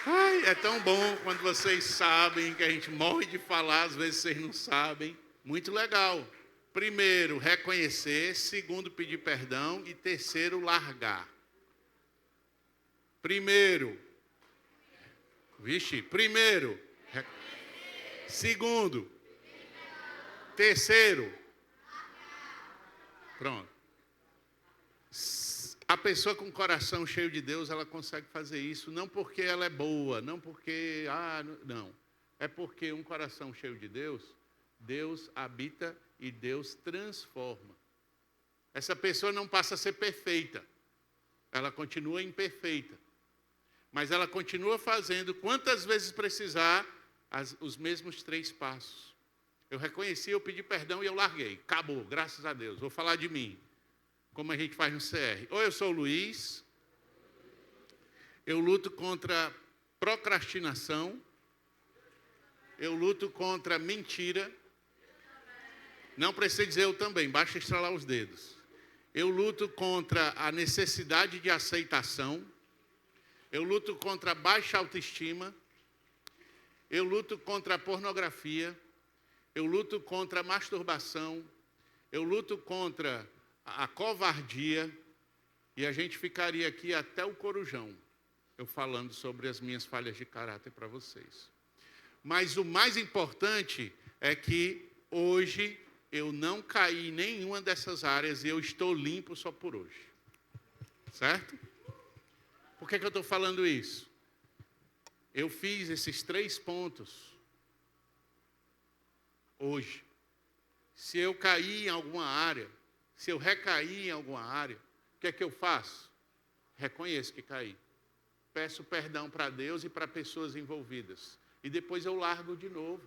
Ai, é tão bom quando vocês sabem que a gente morre de falar, às vezes vocês não sabem. Muito legal. Primeiro, reconhecer. Segundo, pedir perdão. E terceiro, largar. Primeiro. Primeiro. Segundo. Terceiro. Pronto. A pessoa com o coração cheio de Deus, ela consegue fazer isso, não porque ela é boa, não porque, não. É porque um coração cheio de Deus, Deus habita e Deus transforma. Essa pessoa não passa a ser perfeita, ela continua imperfeita, mas ela continua fazendo quantas vezes precisar os mesmos 3 passos. Eu reconheci, eu pedi perdão e eu larguei. Acabou, graças a Deus. Vou falar de mim, como a gente faz no CR. Ou eu sou o Luiz, eu luto contra procrastinação, eu luto contra mentira. Não precisa dizer eu também, basta estralar os dedos. Eu luto contra a necessidade de aceitação, eu luto contra a baixa autoestima, eu luto contra a pornografia, eu luto contra a masturbação, eu luto contra a covardia, e a gente ficaria aqui até o corujão, eu falando sobre as minhas falhas de caráter para vocês. Mas o mais importante é que hoje eu não caí em nenhuma dessas áreas e eu estou limpo só por hoje. Certo? Por que eu estou falando isso? Eu fiz esses 3 pontos hoje. Se eu cair em alguma área, se eu recair em alguma área, o que eu faço? Reconheço que caí. Peço perdão para Deus e para pessoas envolvidas. E depois eu largo de novo.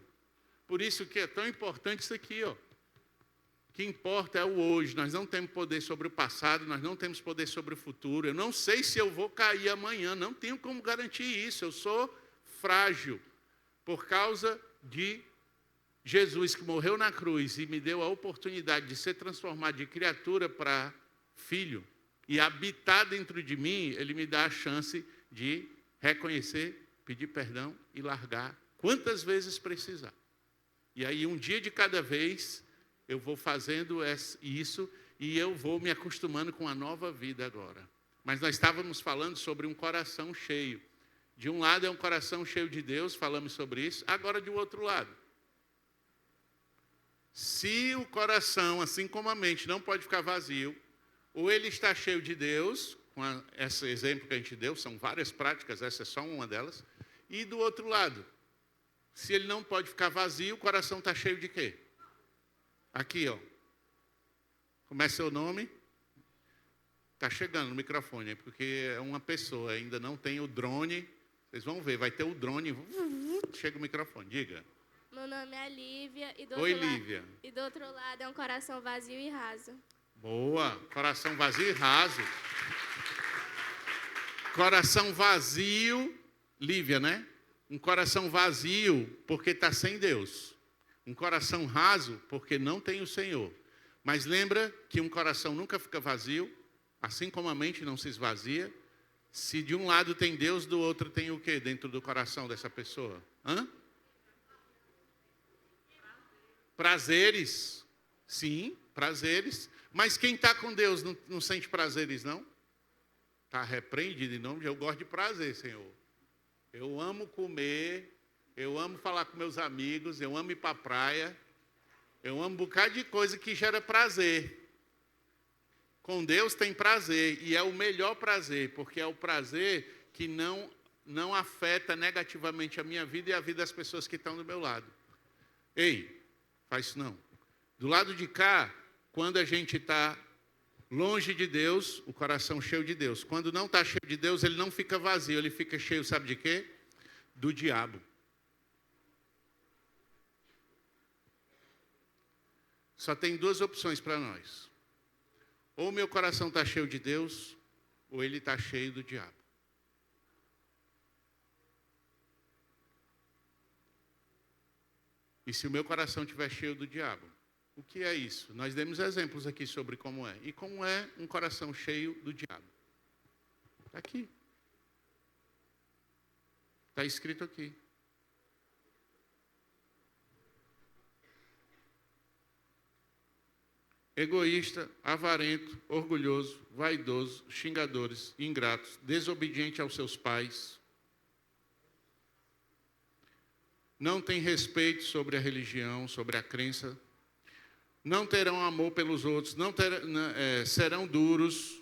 Por isso que é tão importante isso aqui, ó. O que importa é o hoje. Nós não temos poder sobre o passado, nós não temos poder sobre o futuro. Eu não sei se eu vou cair amanhã, não tenho como garantir isso. Eu sou frágil por causa de Jesus, que morreu na cruz e me deu a oportunidade de ser transformado de criatura para filho e habitar dentro de mim. Ele me dá a chance de reconhecer, pedir perdão e largar quantas vezes precisar. E aí, um dia de cada vez, eu vou fazendo isso e eu vou me acostumando com a nova vida agora. Mas nós estávamos falando sobre um coração cheio. De um lado é um coração cheio de Deus, falamos sobre isso. Agora, de outro lado. Se o coração, assim como a mente, não pode ficar vazio, ou ele está cheio de Deus, com esse exemplo que a gente deu, são várias práticas, essa é só uma delas, e do outro lado, se ele não pode ficar vazio, o coração está cheio de quê? Aqui, ó. Como é seu nome? Está chegando no microfone, porque é uma pessoa, ainda não tem o drone. Vocês vão ver, vai ter o drone. Chega o microfone, diga. Meu nome é Lívia. Oi, Lívia. E do outro lado é um coração vazio e raso. Boa, coração vazio e raso. Coração vazio, Lívia, né? Um coração vazio porque está sem Deus. Um coração raso porque não tem o Senhor. Mas lembra que um coração nunca fica vazio, assim como a mente não se esvazia. Se de um lado tem Deus, do outro tem o quê dentro do coração dessa pessoa? Prazeres. Sim, prazeres. Mas quem está com Deus não sente prazeres, não? Está repreendido em nome de Deus. Eu gosto de prazer, Senhor. Eu amo comer, eu amo falar com meus amigos, eu amo ir para a praia, eu amo um bocado de coisa que gera prazer. Com Deus tem prazer, e é o melhor prazer, porque é o prazer que não afeta negativamente a minha vida e a vida das pessoas que estão do meu lado. Ei, faz isso não. Do lado de cá, quando a gente está longe de Deus, o coração cheio de Deus. Quando não está cheio de Deus, ele não fica vazio, ele fica cheio, sabe de quê? Do diabo. Só tem duas opções para nós. Ou meu coração está cheio de Deus, ou ele está cheio do diabo. E se o meu coração estiver cheio do diabo, o que é isso? Nós demos exemplos aqui sobre como é. E como é um coração cheio do diabo? Está aqui. Está escrito aqui. Egoísta, avarento, orgulhoso, vaidoso, xingadores, ingratos, desobediente aos seus pais. Não tem respeito sobre a religião, sobre a crença. Não terão amor pelos outros, serão duros,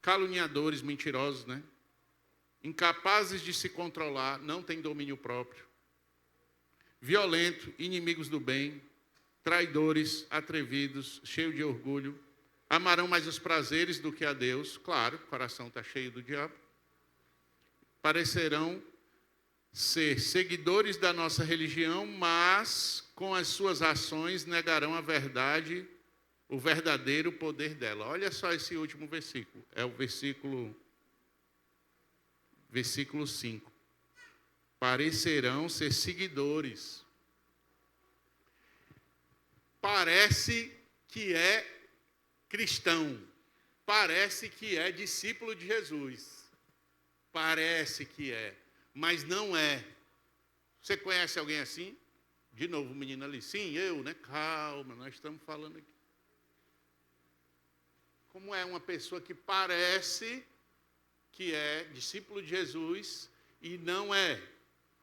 caluniadores, mentirosos, né? Incapazes de se controlar, não têm domínio próprio. Violento, inimigos do bem, traidores, atrevidos, cheios de orgulho. Amarão mais os prazeres do que a Deus. Claro, o coração está cheio do diabo. Parecerão ser seguidores da nossa religião, mas com as suas ações negarão a verdade, o verdadeiro poder dela. Olha só esse último versículo. É o versículo 5. Parecerão ser seguidores. Parece que é cristão. Parece que é discípulo de Jesus. Parece que é. Mas não é. Você conhece alguém assim? De novo, o menino ali. Sim, eu, né? Calma, nós estamos falando aqui. Como é uma pessoa que parece que é discípulo de Jesus e não é?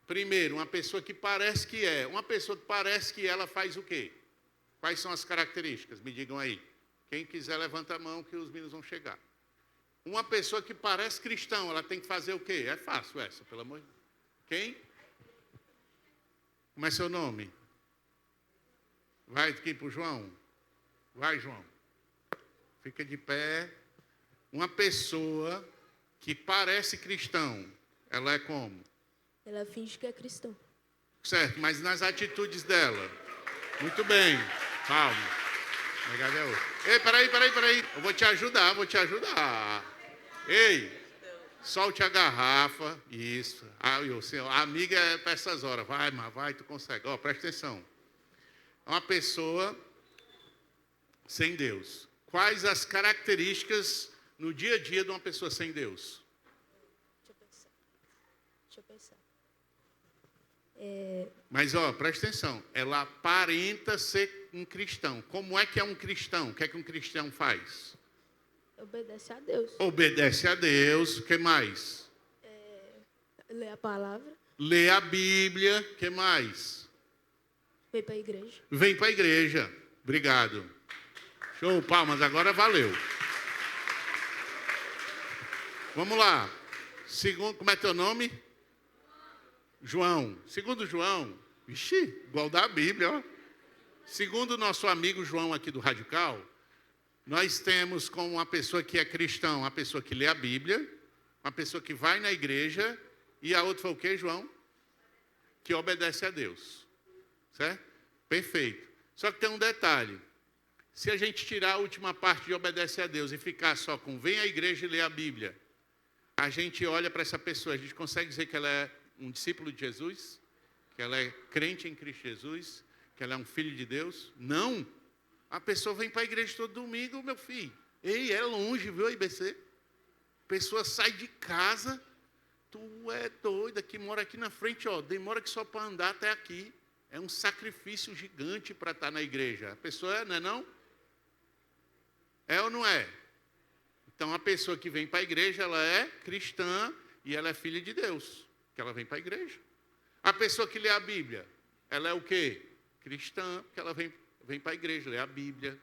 Primeiro, uma pessoa que parece que é. Uma pessoa que parece que ela faz o quê? Quais são as características? Me digam aí. Quem quiser, levanta a mão que os meninos vão chegar. Uma pessoa que parece cristão, ela tem que fazer o quê? É fácil essa, pelo amor de Deus. Quem? Como é seu nome? Vai aqui para o João. Vai, João. Fica de pé. Uma pessoa que parece cristão, ela é como? Ela finge que é cristão. Certo, mas nas atitudes dela. Muito bem. Calma. Obrigado, é outro. Ei, peraí. Eu vou te ajudar. Ei, solte a garrafa. Isso. A amiga é para essas horas. Vai, tu consegue. Presta atenção. Uma pessoa sem Deus. Quais as características no dia a dia de uma pessoa sem Deus? Deixa eu pensar. Mas, presta atenção. Ela aparenta ser um cristão. Como é que é um cristão? O que é que um cristão faz? Obedece a Deus. Obedece a Deus. O que mais? Lê a palavra. Lê a Bíblia. O que mais? Vem para a igreja. Vem para a igreja. Obrigado. Show, palmas. Agora valeu. Vamos lá. Segundo, como é teu nome? João. Segundo João. Vixe, igual da Bíblia, ó. Segundo o nosso amigo João aqui do Radical, nós temos como uma pessoa que é cristão, uma pessoa que lê a Bíblia, uma pessoa que vai na igreja, e a outra foi o quê, João? Que obedece a Deus. Certo? Perfeito. Só que tem um detalhe. Se a gente tirar a última parte de obedece a Deus e ficar só com vem à igreja e lê a Bíblia, a gente olha para essa pessoa, a gente consegue dizer que ela é um discípulo de Jesus? Que ela é crente em Cristo Jesus? Que ela é um filho de Deus? Não. A pessoa vem para a igreja todo domingo, meu filho. Ei, é longe, viu, IBC? A pessoa sai de casa, tu é doida, que mora aqui na frente, demora que só para andar até aqui. É um sacrifício gigante para estar na igreja. A pessoa não é não? É ou não é? Então, a pessoa que vem para a igreja, ela é cristã e ela é filha de Deus, que ela vem para a igreja. A pessoa que lê a Bíblia, ela é o quê? Cristã, porque ela vem para a igreja, lê a Bíblia.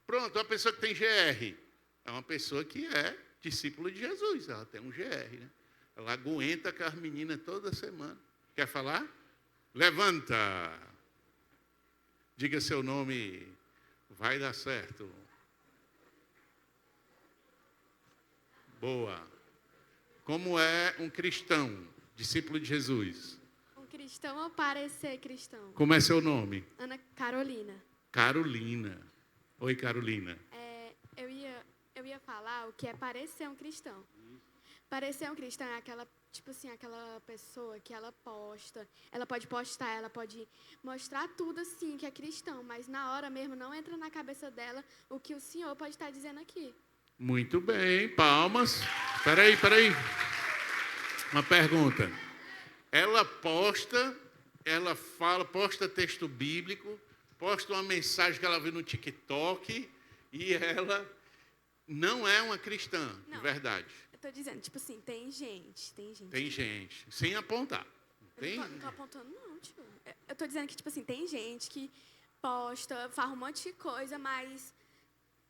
Pronto, uma pessoa que tem GR, é uma pessoa que é discípulo de Jesus, ela tem um GR, né? Ela aguenta com as meninas toda semana. Quer falar? Levanta. Diga seu nome. Vai dar certo. Boa. Como é um cristão, discípulo de Jesus? Um cristão ao parecer cristão. Como é seu nome? Ana Carolina. Carolina. Oi, Carolina. Eu ia falar o que é parecer um cristão. Parecer um cristão é aquela, tipo assim, aquela pessoa que ela posta. Ela pode postar, ela pode mostrar tudo assim, que é cristão, mas na hora mesmo não entra na cabeça dela o que o senhor pode estar dizendo aqui. Muito bem, palmas. Espera aí. Uma pergunta. Ela fala, posta texto bíblico, posta uma mensagem que ela viu no TikTok e ela não é uma cristã, Não. de verdade. Eu tô dizendo, tipo assim, tem gente. Tem gente, sem apontar. Tem? Eu não tô apontando, não, tio. Eu tô dizendo que, tipo assim, tem gente que posta, faz um monte de coisa, mas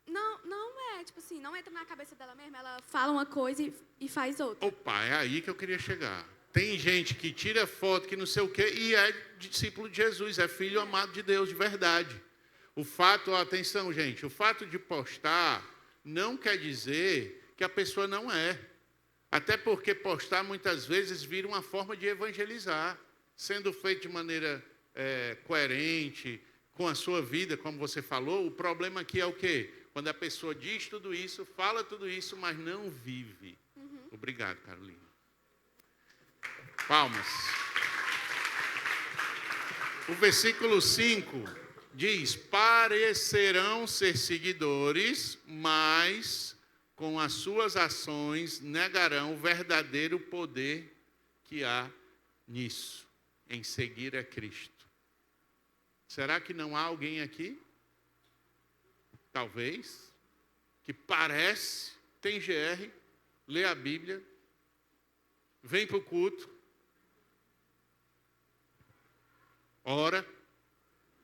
não é, tipo assim, não entra na cabeça dela mesmo. Ela fala uma coisa e faz outra. Opa, é aí que eu queria chegar. Tem gente que tira foto, que não sei o quê, e é discípulo de Jesus, é filho amado de Deus, de verdade. O fato, atenção, gente, o fato de postar não quer dizer que a pessoa não é. Até porque postar muitas vezes vira uma forma de evangelizar, sendo feito de maneira coerente, com a sua vida, como você falou. O problema aqui é o quê? Quando a pessoa diz tudo isso, fala tudo isso, mas não vive. Obrigado, Carolina. Palmas. O versículo 5 diz: parecerão ser seguidores, mas com as suas ações negarão o verdadeiro poder que há nisso, em seguir a Cristo. Será que não há alguém aqui? Talvez, que parece, tem GR, lê a Bíblia, vem para o culto, ora,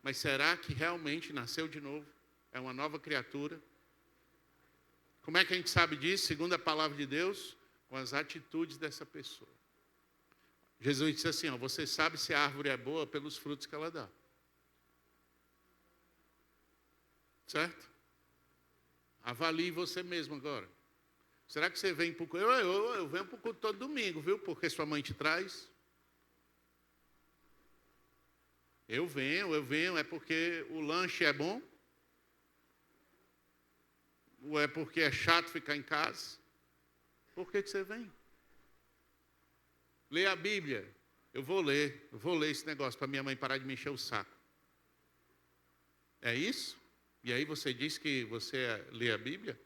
mas será que realmente nasceu de novo? É uma nova criatura? Como é que a gente sabe disso? Segundo a palavra de Deus, com as atitudes dessa pessoa. Jesus disse assim, você sabe se a árvore é boa pelos frutos que ela dá. Certo? Avalie você mesmo agora. Será que você vem para o culto? Eu venho para o culto todo domingo, viu? Porque sua mãe te traz. Eu venho, é porque o lanche é bom? Ou é porque é chato ficar em casa? Por que você vem? Lê a Bíblia. Eu vou ler esse negócio para minha mãe parar de me encher o saco. É isso? E aí você diz que você lê a Bíblia?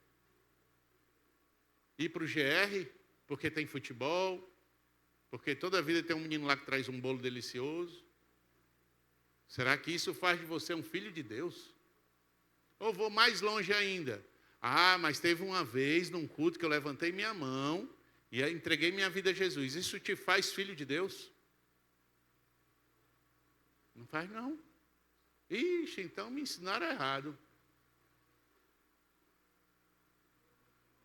Ir para o GR, porque tem futebol, porque toda vida tem um menino lá que traz um bolo delicioso. Será que isso faz de você um filho de Deus? Ou vou mais longe ainda? Mas teve uma vez num culto que eu levantei minha mão e entreguei minha vida a Jesus. Isso te faz filho de Deus? Não faz não. Ixi, então me ensinaram errado.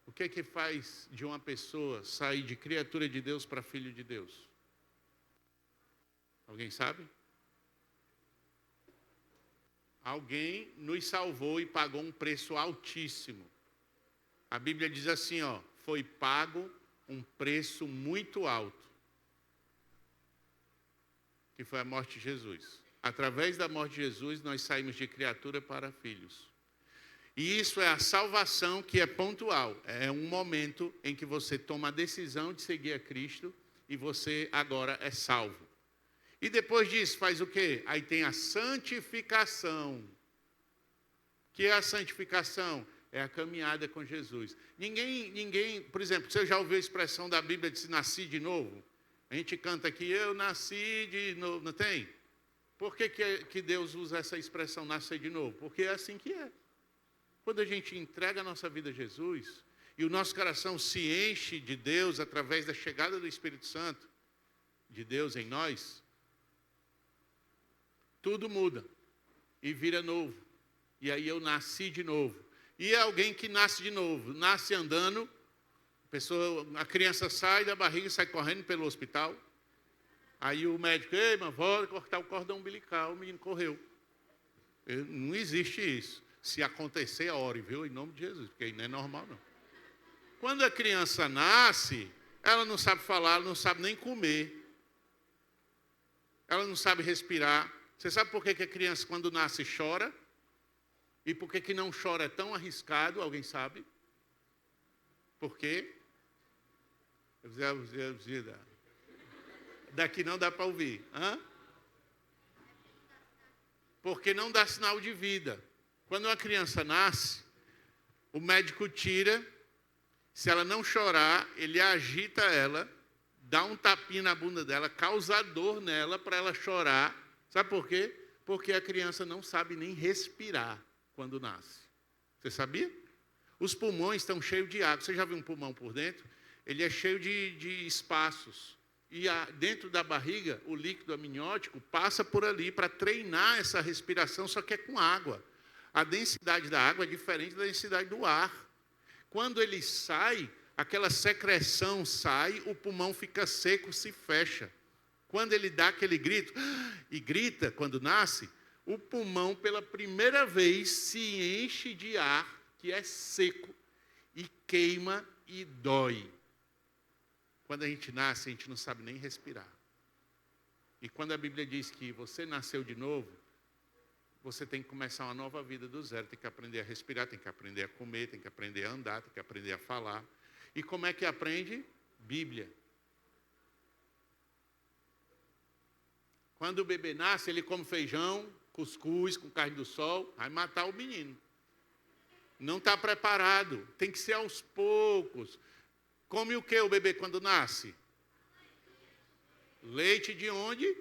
O que é que faz de uma pessoa sair de criatura de Deus para filho de Deus? Alguém sabe? Alguém nos salvou e pagou um preço altíssimo. A Bíblia diz assim, foi pago um preço muito alto, que foi a morte de Jesus. Através da morte de Jesus, nós saímos de criatura para filhos. E isso é a salvação que é pontual. É um momento em que você toma a decisão de seguir a Cristo e você agora é salvo. E depois disso, faz o quê? Aí tem a santificação. O que é a santificação? É a caminhada com Jesus. Ninguém, por exemplo, você já ouviu a expressão da Bíblia de se nasci de novo? A gente canta aqui, eu nasci de novo, não tem? Por que Deus usa essa expressão, nascer de novo? Porque é assim que é. Quando a gente entrega a nossa vida a Jesus, e o nosso coração se enche de Deus através da chegada do Espírito Santo, de Deus em nós, tudo muda e vira novo. E aí eu nasci de novo. E é alguém que nasce de novo, nasce andando A criança sai da barriga e sai correndo pelo hospital. Aí o médico, ei, mas vou cortar o cordão umbilical, o menino correu. Não existe isso. Se acontecer, ore, viu? Em nome de Jesus, porque aí não é normal, não. Quando a criança nasce, ela não sabe falar, ela não sabe nem comer. Ela não sabe respirar. Você sabe por que a criança, quando nasce, chora? E por que não chora é tão arriscado? Alguém sabe? Por quê? Daqui não dá para ouvir. Hã? Porque não dá sinal de vida. Quando uma criança nasce, o médico tira. Se ela não chorar, ele agita ela, dá um tapinha na bunda dela, causa dor nela para ela chorar. Sabe por quê? Porque a criança não sabe nem respirar quando nasce. Você sabia? Os pulmões estão cheios de água. Você já viu um pulmão por dentro? Ele é cheio de espaços. E dentro da barriga, o líquido amniótico passa por ali para treinar essa respiração, só que é com água. A densidade da água é diferente da densidade do ar. Quando ele sai, aquela secreção sai, o pulmão fica seco, se fecha. Quando ele dá aquele grito, e grita quando nasce, o pulmão pela primeira vez se enche de ar, que é seco, e queima e dói. Quando a gente nasce, a gente não sabe nem respirar. E quando a Bíblia diz que você nasceu de novo, você tem que começar uma nova vida do zero. Tem que aprender a respirar, tem que aprender a comer, tem que aprender a andar, tem que aprender a falar. E como é que aprende? Bíblia. Quando o bebê nasce, ele come feijão, cuscuz com carne do sol, vai matar o menino. Não está preparado, tem que ser aos poucos. Come o que o bebê quando nasce? Leite de onde?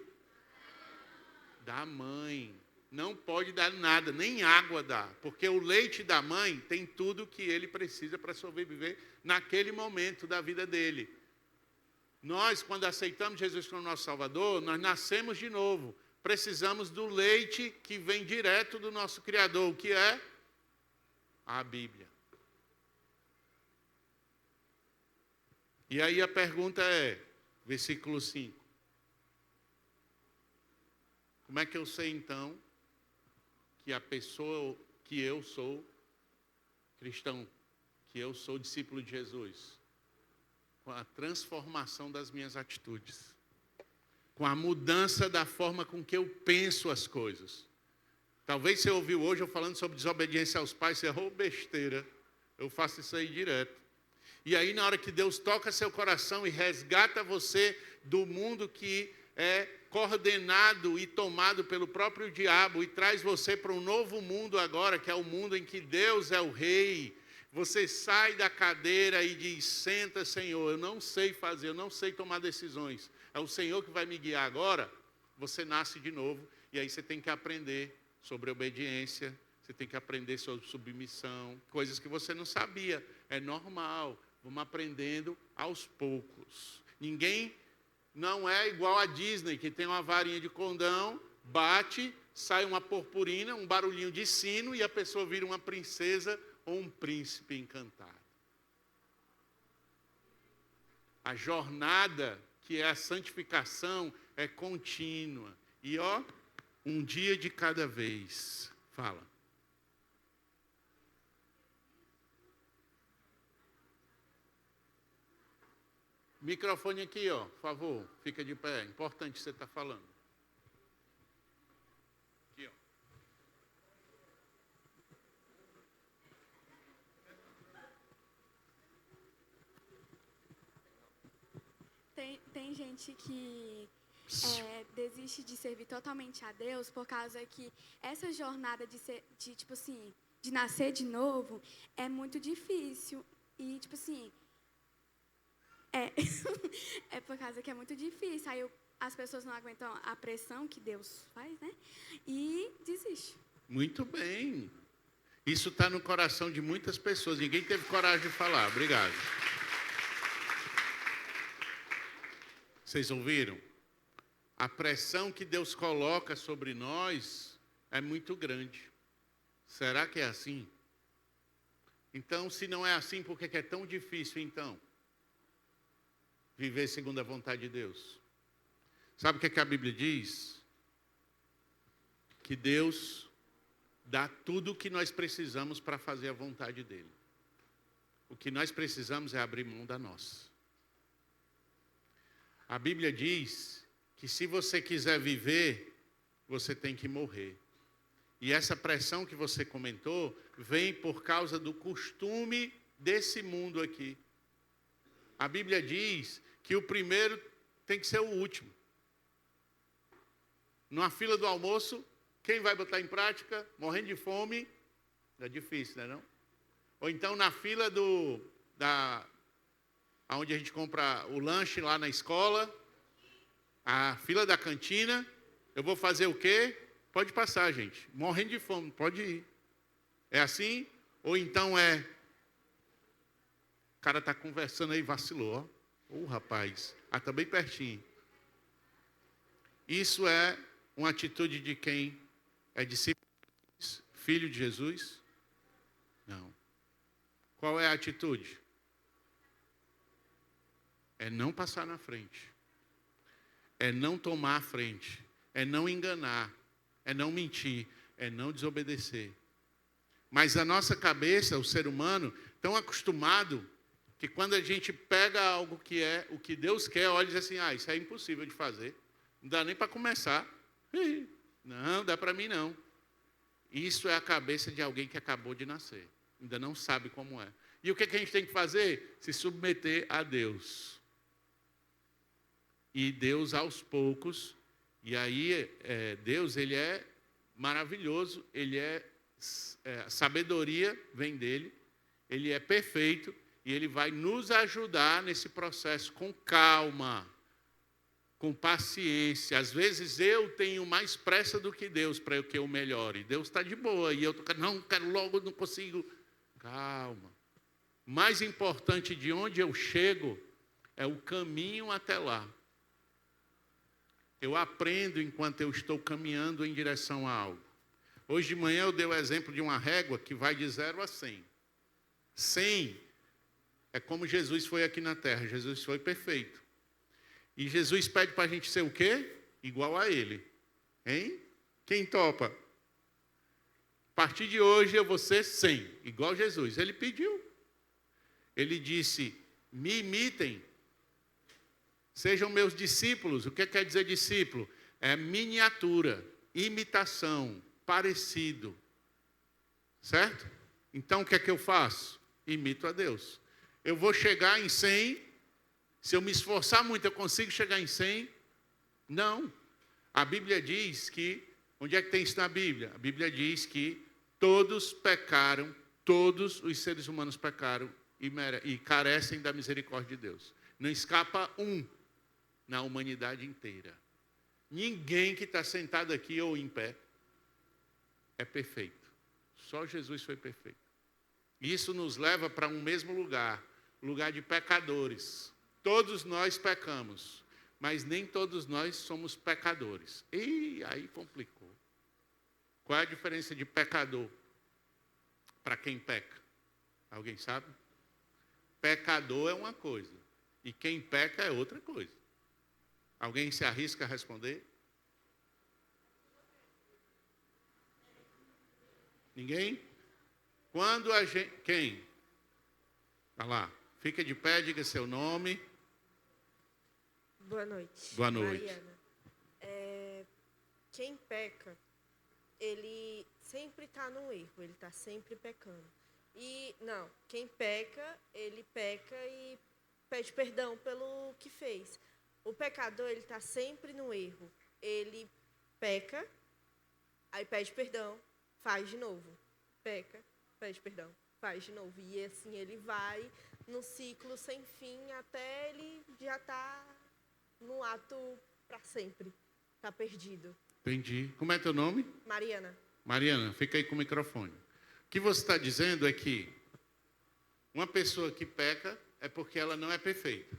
Da mãe. Não pode dar nada, nem água dá, porque o leite da mãe tem tudo que ele precisa para sobreviver naquele momento da vida dele. Nós, quando aceitamos Jesus como nosso Salvador, nós nascemos de novo. Precisamos do leite que vem direto do nosso Criador, que é a Bíblia. E aí a pergunta é, versículo 5. Como é que eu sei então que a pessoa que eu sou cristão, que eu sou discípulo de Jesus? Com a transformação das minhas atitudes, com a mudança da forma com que eu penso as coisas. Talvez você ouviu hoje eu falando sobre desobediência aos pais, você errou besteira, eu faço isso aí direto. E aí na hora que Deus toca seu coração e resgata você do mundo que é coordenado e tomado pelo próprio diabo e traz você para um novo mundo agora, que é o mundo em que Deus é o rei. Você sai da cadeira e diz, senta, Senhor, eu não sei fazer, eu não sei tomar decisões. É o Senhor que vai me guiar agora. Você nasce de novo e aí você tem que aprender sobre obediência, você tem que aprender sobre submissão, coisas que você não sabia. É normal, vamos aprendendo aos poucos. Ninguém não é igual a Disney, que tem uma varinha de condão, bate, sai uma purpurina, um barulhinho de sino e a pessoa vira uma princesa ou um príncipe encantado. A jornada, que é a santificação, é contínua. E um dia de cada vez. Fala. Microfone aqui, por favor, fica de pé. É importante você estar falando. Aqui, Tem gente que desiste de servir totalmente a Deus por causa que essa jornada de nascer de novo é muito difícil. E, é por causa que é muito difícil. Aí as pessoas não aguentam a pressão que Deus faz, né? E desiste. Muito bem. Isso está no coração de muitas pessoas. Ninguém teve coragem de falar. Obrigado. Vocês ouviram? A pressão que Deus coloca sobre nós é muito grande. Será que é assim? Então, se não é assim, por que é tão difícil, então? viver segundo a vontade de Deus? Sabe o que a Bíblia diz? Que Deus dá tudo o que nós precisamos para fazer a vontade dele. O que nós precisamos é abrir mão da nossa. A Bíblia diz que se você quiser viver, você tem que morrer. E essa pressão que você comentou vem por causa do costume desse mundo aqui. A Bíblia diz que o primeiro tem que ser o último. Numa fila do almoço, quem vai botar em prática? Morrendo de fome, é difícil, não é não? Ou então na fila onde a gente compra o lanche lá na escola, a fila da cantina, eu vou fazer o quê? Pode passar, gente. Morrendo de fome, pode ir. É assim? Ou então o cara está conversando aí, vacilou. Rapaz, está bem pertinho. Isso é uma atitude de quem é discípulo, filho de Jesus? Não. Qual é a atitude? É não passar na frente. É não tomar a frente. É não enganar. É não mentir. É não desobedecer. Mas a nossa cabeça, o ser humano, tão acostumado que quando a gente pega algo que é o que Deus quer, olha e diz assim, isso é impossível de fazer. Não dá nem para começar. Não, dá para mim não. Isso é a cabeça de alguém que acabou de nascer. Ainda não sabe como é. E o que a gente tem que fazer? Se submeter a Deus. E Deus aos poucos, e aí Deus, ele é maravilhoso, ele a sabedoria vem dele, ele é perfeito, e ele vai nos ajudar nesse processo com calma, com paciência. Às vezes eu tenho mais pressa do que Deus para que eu melhore. Deus está de boa, e eu não quero logo, não consigo. Calma. Mais importante de onde eu chego é o caminho até lá. Eu aprendo enquanto eu estou caminhando em direção a algo. Hoje de manhã eu dei o exemplo de uma régua que vai de 0 a 100. 100 é como Jesus foi aqui na terra. Jesus foi perfeito. E Jesus pede para a gente ser o quê? Igual a ele. Hein? Quem topa? A partir de hoje eu vou ser 100, igual Jesus. Ele pediu. Ele disse, me imitem. Sejam meus discípulos. O que quer dizer discípulo? É miniatura, imitação, parecido. Certo? Então o que é que eu faço? Imito a Deus. Eu vou chegar em 100. Se eu me esforçar muito, eu consigo chegar em 100? Não. A Bíblia diz que... Onde é que tem isso na Bíblia? A Bíblia diz que todos pecaram, todos os seres humanos pecaram e carecem da misericórdia de Deus. Não escapa um na humanidade inteira. Ninguém que está sentado aqui ou em pé é perfeito. Só Jesus foi perfeito. Isso nos leva para um mesmo lugar, lugar de pecadores. Todos nós pecamos, mas nem todos nós somos pecadores. E aí complicou. Qual é a diferença de pecador para quem peca? Alguém sabe? Pecador é uma coisa e quem peca é outra coisa. Alguém se arrisca a responder? Ninguém? Quando a gente... Quem? Vai lá. Fica de pé, diga seu nome. Boa noite. Boa noite. Mariana. Quem peca, ele sempre está no erro, ele está sempre pecando. Quem peca, ele peca e pede perdão pelo que fez. O pecador, ele está sempre no erro. Ele peca, aí pede perdão, faz de novo. Peca, pede perdão, faz de novo. E assim ele vai num ciclo sem fim até ele já está no ato para sempre. Está perdido. Entendi. Como é teu nome? Mariana. Mariana, fica aí com o microfone. O que você está dizendo é que uma pessoa que peca é porque ela não é perfeita.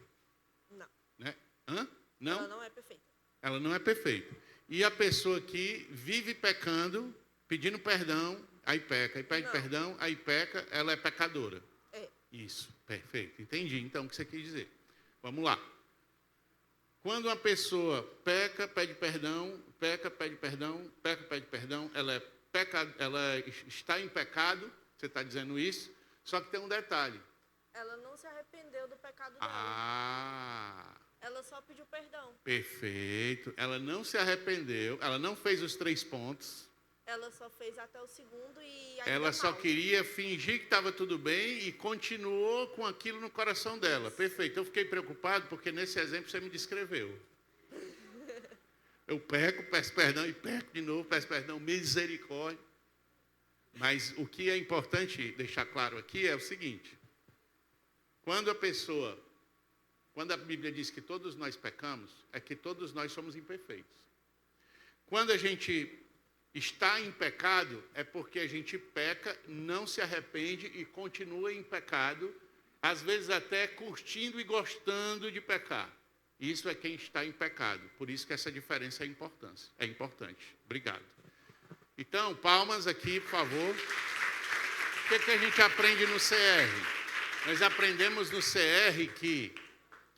Não. Né? Hã? Não? Ela não é perfeita. Ela não é perfeita. E a pessoa que vive pecando, pedindo perdão, aí peca. Aí pede perdão, aí peca, ela é pecadora. É. Isso, perfeito. Entendi então o que você quis dizer. Vamos lá. Quando uma pessoa peca, pede perdão, peca, pede perdão, peca, pede perdão, ela está em pecado, você está dizendo isso, só que tem um detalhe. Ela não se arrependeu do pecado dela. Ah, Ela só pediu perdão. perfeito. Ela não se arrependeu, ela não fez os 3 pontos. Ela só fez até o segundo e ainda Ela só mal. queria fingir que estava tudo bem e continuou com aquilo no coração dela. Perfeito. Eu fiquei preocupado porque nesse exemplo você me descreveu. Eu peco, peço perdão e peco de novo, peço perdão, misericórdia. Mas o que é importante deixar claro aqui é o seguinte. Quando a Bíblia diz que todos nós pecamos, é que todos nós somos imperfeitos. Quando a gente está em pecado, é porque a gente peca, não se arrepende e continua em pecado, às vezes até curtindo e gostando de pecar. Isso é quem está em pecado. Por isso que essa diferença é importante. Obrigado. Então, palmas aqui, por favor. O que a gente aprende no CR? Nós aprendemos no CR que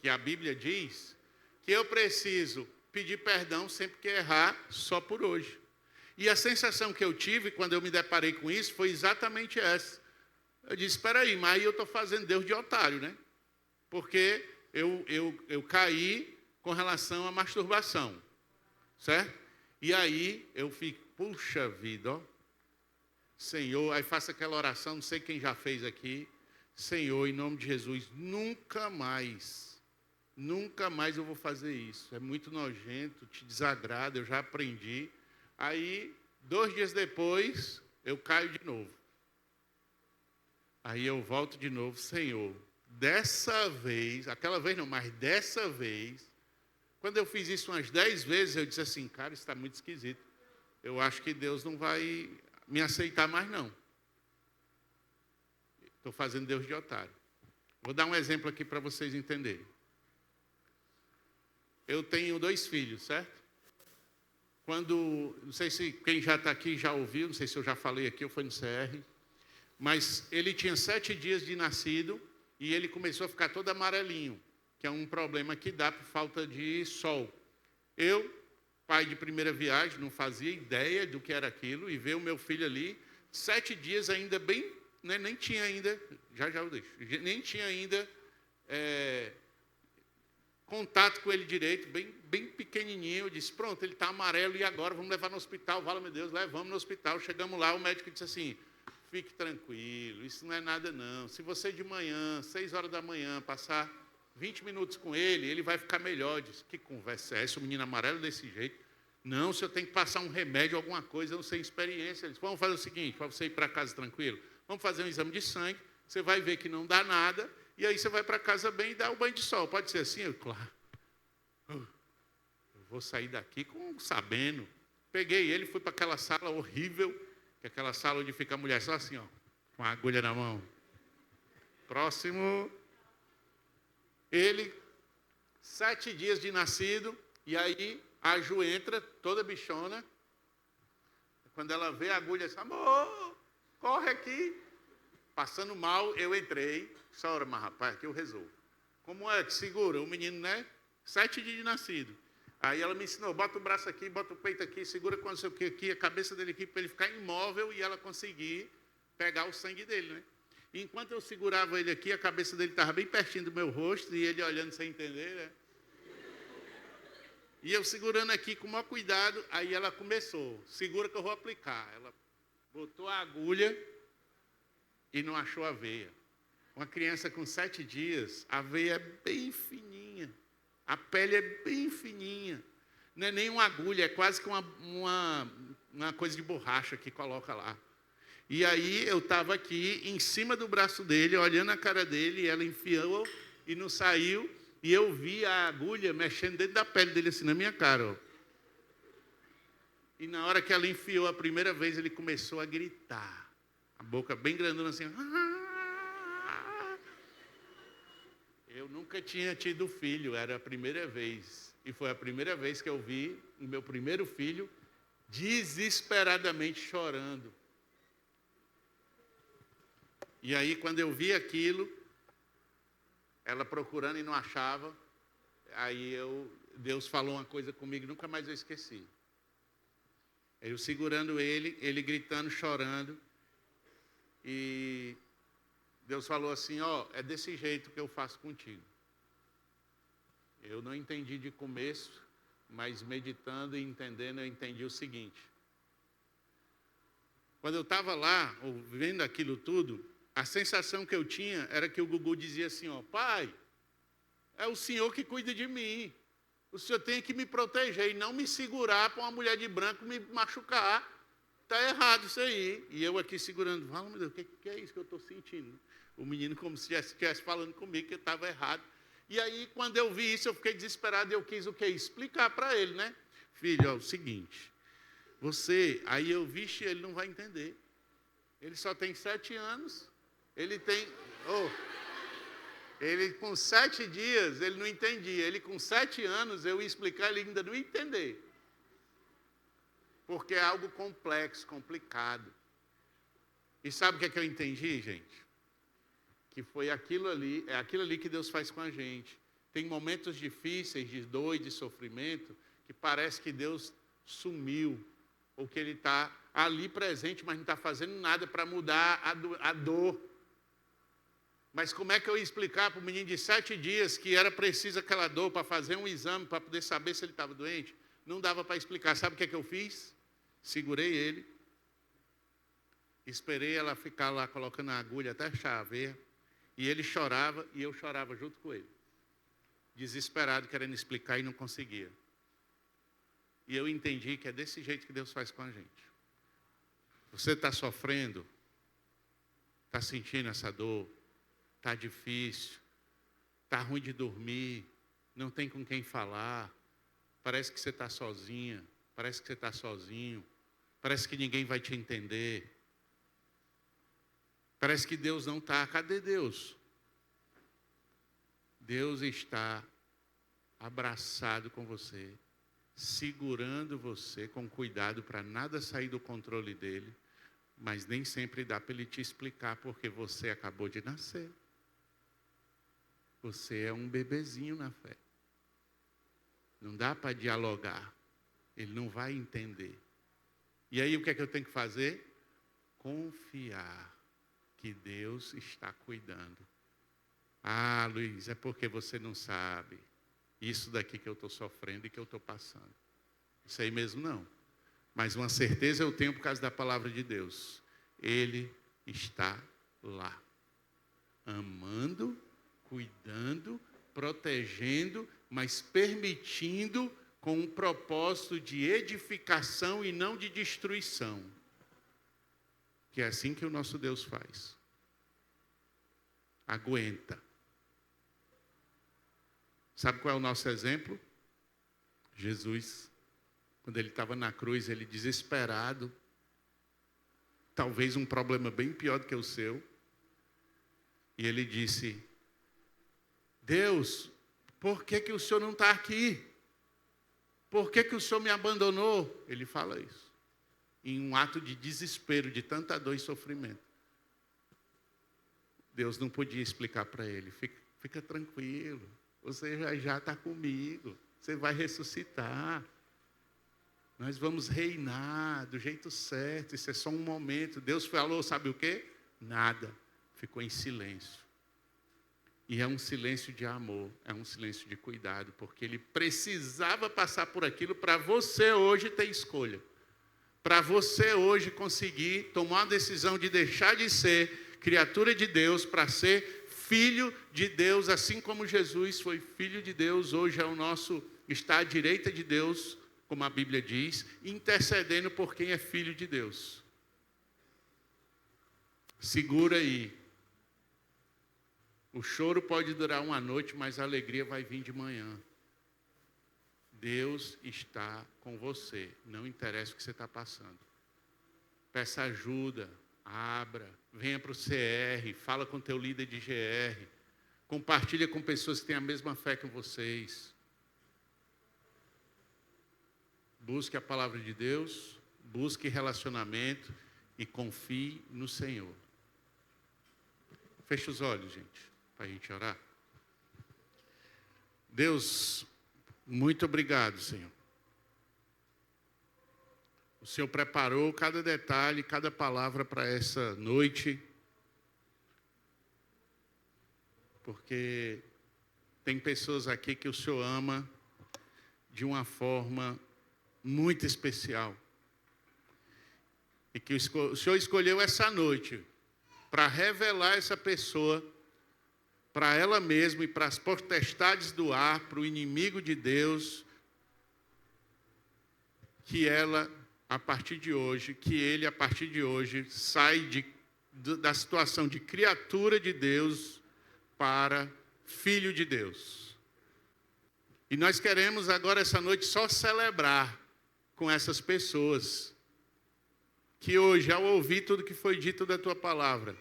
a Bíblia diz que eu preciso pedir perdão sempre que errar, só por hoje. E a sensação que eu tive quando eu me deparei com isso foi exatamente essa. Eu disse, espera aí, mas aí eu estou fazendo Deus de otário, né? Porque eu caí com relação à masturbação, certo? E aí eu fico, puxa vida, ó, Senhor, aí faço aquela oração, não sei quem já fez aqui, Senhor, em nome de Jesus, nunca mais eu vou fazer isso, é muito nojento, te desagrada, eu já aprendi. Aí, 2 dias depois, eu caio de novo. Aí eu volto de novo, Senhor, dessa vez, aquela vez não, mas dessa vez, quando eu fiz isso umas 10 vezes, eu disse assim, cara, isso está muito esquisito. Eu acho que Deus não vai me aceitar mais, não. Estou fazendo Deus de otário. Vou dar um exemplo aqui para vocês entenderem. Eu tenho 2 filhos, certo? Não sei se quem já está aqui já ouviu, não sei se eu já falei aqui ou foi no CR, mas ele tinha 7 dias de nascido e ele começou a ficar todo amarelinho, que é um problema que dá por falta de sol. Eu, pai de primeira viagem, não fazia ideia do que era aquilo e ver o meu filho ali, 7 dias ainda bem, né, nem tinha ainda, já eu deixo, nem tinha ainda contato com ele direito, bem pequenininho. Eu disse, pronto, ele está amarelo e agora vamos levar no hospital. Fala, meu Deus, levamos no hospital. Chegamos lá, o médico disse assim, fique tranquilo, isso não é nada não. Se você de manhã, 6 horas da manhã, passar 20 minutos com ele, ele vai ficar melhor. Eu disse, que conversa é essa? O menino amarelo desse jeito? Não, se eu tenho que passar um remédio, alguma coisa, eu não sei experiência. Ele disse, vamos fazer o seguinte, para você ir para casa tranquilo, vamos fazer um exame de sangue, você vai ver que não dá nada, e aí você vai para casa bem e dá o banho de sol. Pode ser assim? Eu, claro. Eu vou sair daqui sabendo. Peguei ele, fui para aquela sala horrível, que é aquela sala onde fica a mulher só assim, ó, com a agulha na mão. Próximo. Ele, 7 dias de nascido, e aí a Ju entra, toda bichona. Quando ela vê a agulha, diz, amor, corre aqui. Passando mal, eu entrei. Só hora, mas rapaz, aqui eu resolvo. Como é que segura? O menino, né? 7 dias de nascido. Aí ela me ensinou, bota o braço aqui, bota o peito aqui, segura com não sei o que aqui, a cabeça dele aqui, para ele ficar imóvel e ela conseguir pegar o sangue dele, né? E enquanto eu segurava ele aqui, a cabeça dele estava bem pertinho do meu rosto e ele olhando sem entender, né? E eu segurando aqui com o maior cuidado, aí ela começou, segura que eu vou aplicar. Ela botou a agulha e não achou a veia. Uma criança com 7 dias, a veia é bem fininha, a pele é bem fininha. Não é nem uma agulha, é quase que uma coisa de borracha que coloca lá. E aí eu estava aqui, em cima do braço dele, olhando a cara dele, e ela enfiou e não saiu, e eu vi a agulha mexendo dentro da pele dele, assim, na minha cara. Ó. E na hora que ela enfiou a primeira vez, ele começou a gritar. A boca bem grandona, assim. Eu nunca tinha tido filho, era a primeira vez. E foi a primeira vez que eu vi o meu primeiro filho desesperadamente chorando. E aí, quando eu vi aquilo, ela procurando e não achava, Deus falou uma coisa comigo, nunca mais eu esqueci. Eu segurando ele gritando, chorando. E Deus falou assim, é desse jeito que eu faço contigo. Eu não entendi de começo, mas meditando e entendendo, eu entendi o seguinte. Quando eu estava lá, vendo aquilo tudo, a sensação que eu tinha era que o Gugu dizia assim, pai, é o senhor que cuida de mim. O senhor tem que me proteger e não me segurar para uma mulher de branco me machucar. Está errado isso aí. E eu aqui segurando, fala, meu Deus, o que é isso que eu estou sentindo? O menino como se estivesse falando comigo que eu estava errado. E aí, quando eu vi isso, eu fiquei desesperado e eu quis o quê? Explicar para ele, né? Filho, é o seguinte, aí eu vi, ele não vai entender. Ele só tem 7 anos, ele com 7 dias, ele não entendia. Ele com 7 anos, eu ia explicar, ele ainda não ia entender. Porque é algo complexo, complicado. E sabe o que é que eu entendi, gente? Que foi aquilo ali, é aquilo ali que Deus faz com a gente. Tem momentos difíceis, de dor e de sofrimento, que parece que Deus sumiu, ou que Ele está ali presente, mas não está fazendo nada para mudar a dor. Mas como é que eu ia explicar para o menino de 7 dias que era preciso aquela dor para fazer um exame, para poder saber se ele estava doente? Não dava para explicar. Sabe o que é que eu fiz? Segurei ele, esperei ela ficar lá colocando a agulha até achar a veia, e ele chorava e eu chorava junto com ele. Desesperado, querendo explicar e não conseguia. E eu entendi que é desse jeito que Deus faz com a gente. Você está sofrendo, está sentindo essa dor, está difícil, está ruim de dormir, não tem com quem falar, parece que você está sozinha, parece que você está sozinho, parece que ninguém vai te entender, parece que Deus não está. Cadê Deus? Deus está abraçado com você, segurando você com cuidado para nada sair do controle dele, mas nem sempre dá para ele te explicar porque você acabou de nascer. Você é um bebezinho na fé. Não dá para dialogar. Ele não vai entender. E aí o que é que eu tenho que fazer? Confiar que Deus está cuidando. Ah, Luiz, é porque você não sabe. Isso daqui que eu estou sofrendo e que eu estou passando. Isso aí mesmo não. Mas uma certeza eu tenho por causa da palavra de Deus. Ele está lá. Amando, cuidando, protegendo, mas permitindo com um propósito de edificação e não de destruição. Que é assim que o nosso Deus faz. Aguenta. Sabe qual é o nosso exemplo? Jesus. Quando ele estava na cruz, ele desesperado. Talvez um problema bem pior do que o seu. E ele disse, Deus, por que o Senhor não está aqui? Por que o Senhor me abandonou? Ele fala isso. Em um ato de desespero, de tanta dor e sofrimento. Deus não podia explicar para ele. Fica tranquilo. Você já está comigo. Você vai ressuscitar. Nós vamos reinar do jeito certo. Isso é só um momento. Deus falou, sabe o quê? Nada. Ficou em silêncio. E é um silêncio de amor. É um silêncio de cuidado. Porque ele precisava passar por aquilo para você hoje ter escolha. Para você hoje conseguir tomar a decisão de deixar de ser criatura de Deus para ser filho de Deus, assim como Jesus foi filho de Deus, hoje é o nosso, está à direita de Deus, como a Bíblia diz, intercedendo por quem é filho de Deus. Segura aí. O choro pode durar uma noite, mas a alegria vai vir de manhã. Deus está com você, não interessa o que você está passando. Peça ajuda, abra, venha para o CR, fala com o teu líder de GR, compartilha com pessoas que têm a mesma fé que vocês. Busque a palavra de Deus, busque relacionamento e confie no Senhor. Feche os olhos, gente, para a gente orar. Deus, muito obrigado, Senhor. O Senhor preparou cada detalhe, cada palavra para essa noite, porque tem pessoas aqui que o Senhor ama de uma forma muito especial. E que o Senhor escolheu essa noite para revelar essa pessoa para ela mesma e para as potestades do ar, para o inimigo de Deus, que ela, a partir de hoje, que ele, a partir de hoje, sai da situação de criatura de Deus para filho de Deus. E nós queremos agora, essa noite, só celebrar com essas pessoas que hoje, ao ouvir tudo que foi dito da tua palavra,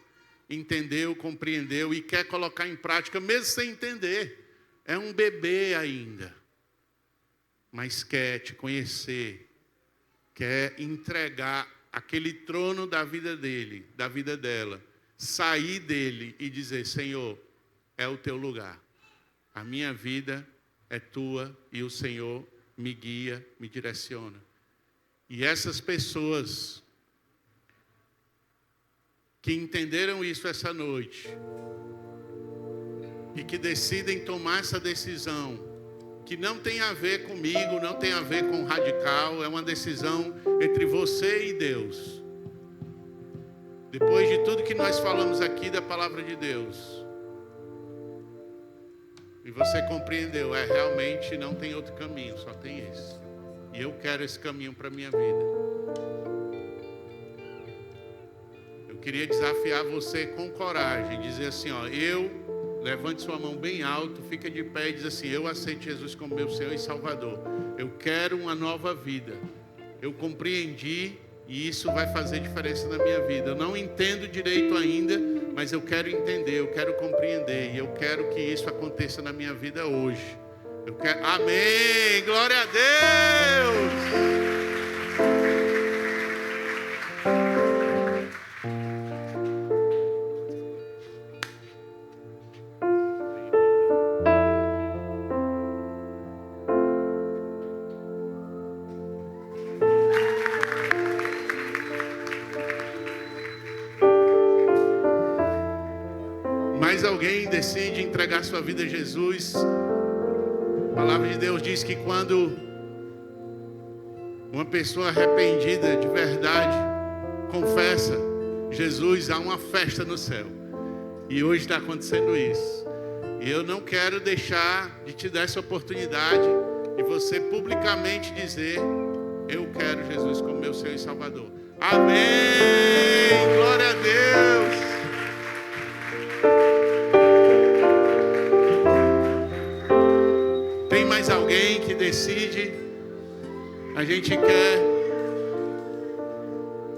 entendeu, compreendeu e quer colocar em prática, mesmo sem entender. É um bebê ainda, mas quer te conhecer, quer entregar aquele trono da vida dele, da vida dela, sair dele e dizer: Senhor, é o teu lugar, a minha vida é tua e o Senhor me guia, me direciona. E essas pessoas que entenderam isso essa noite e que decidem tomar essa decisão, que não tem a ver comigo, não tem a ver com radical, é uma decisão entre você e Deus. Depois de tudo que nós falamos aqui da palavra de Deus, e você compreendeu, realmente não tem outro caminho, só tem esse. E eu quero esse caminho para a minha vida. Eu queria desafiar você com coragem, dizer assim, levante sua mão bem alto, fica de pé e diz assim: eu aceito Jesus como meu Senhor e Salvador. Eu quero uma nova vida. Eu compreendi e isso vai fazer diferença na minha vida. Eu não entendo direito ainda, mas eu quero entender, eu quero compreender e eu quero que isso aconteça na minha vida hoje. Amém! Glória a Deus! Alguém decide entregar sua vida a Jesus, a palavra de Deus diz que quando uma pessoa arrependida de verdade confessa Jesus, há uma festa no céu. E hoje está acontecendo isso. E eu não quero deixar de te dar essa oportunidade de você publicamente dizer: eu quero Jesus como meu Senhor e Salvador. Amém! Glória a Deus! Alguém que decide, a gente quer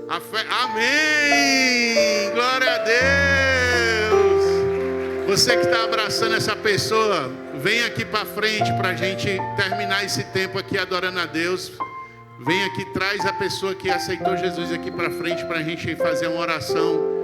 a fé. Amém! Glória a Deus! Você que está abraçando essa pessoa, vem aqui para frente para a gente terminar esse tempo aqui adorando a Deus. Vem aqui, traz a pessoa que aceitou Jesus aqui para frente para a gente fazer uma oração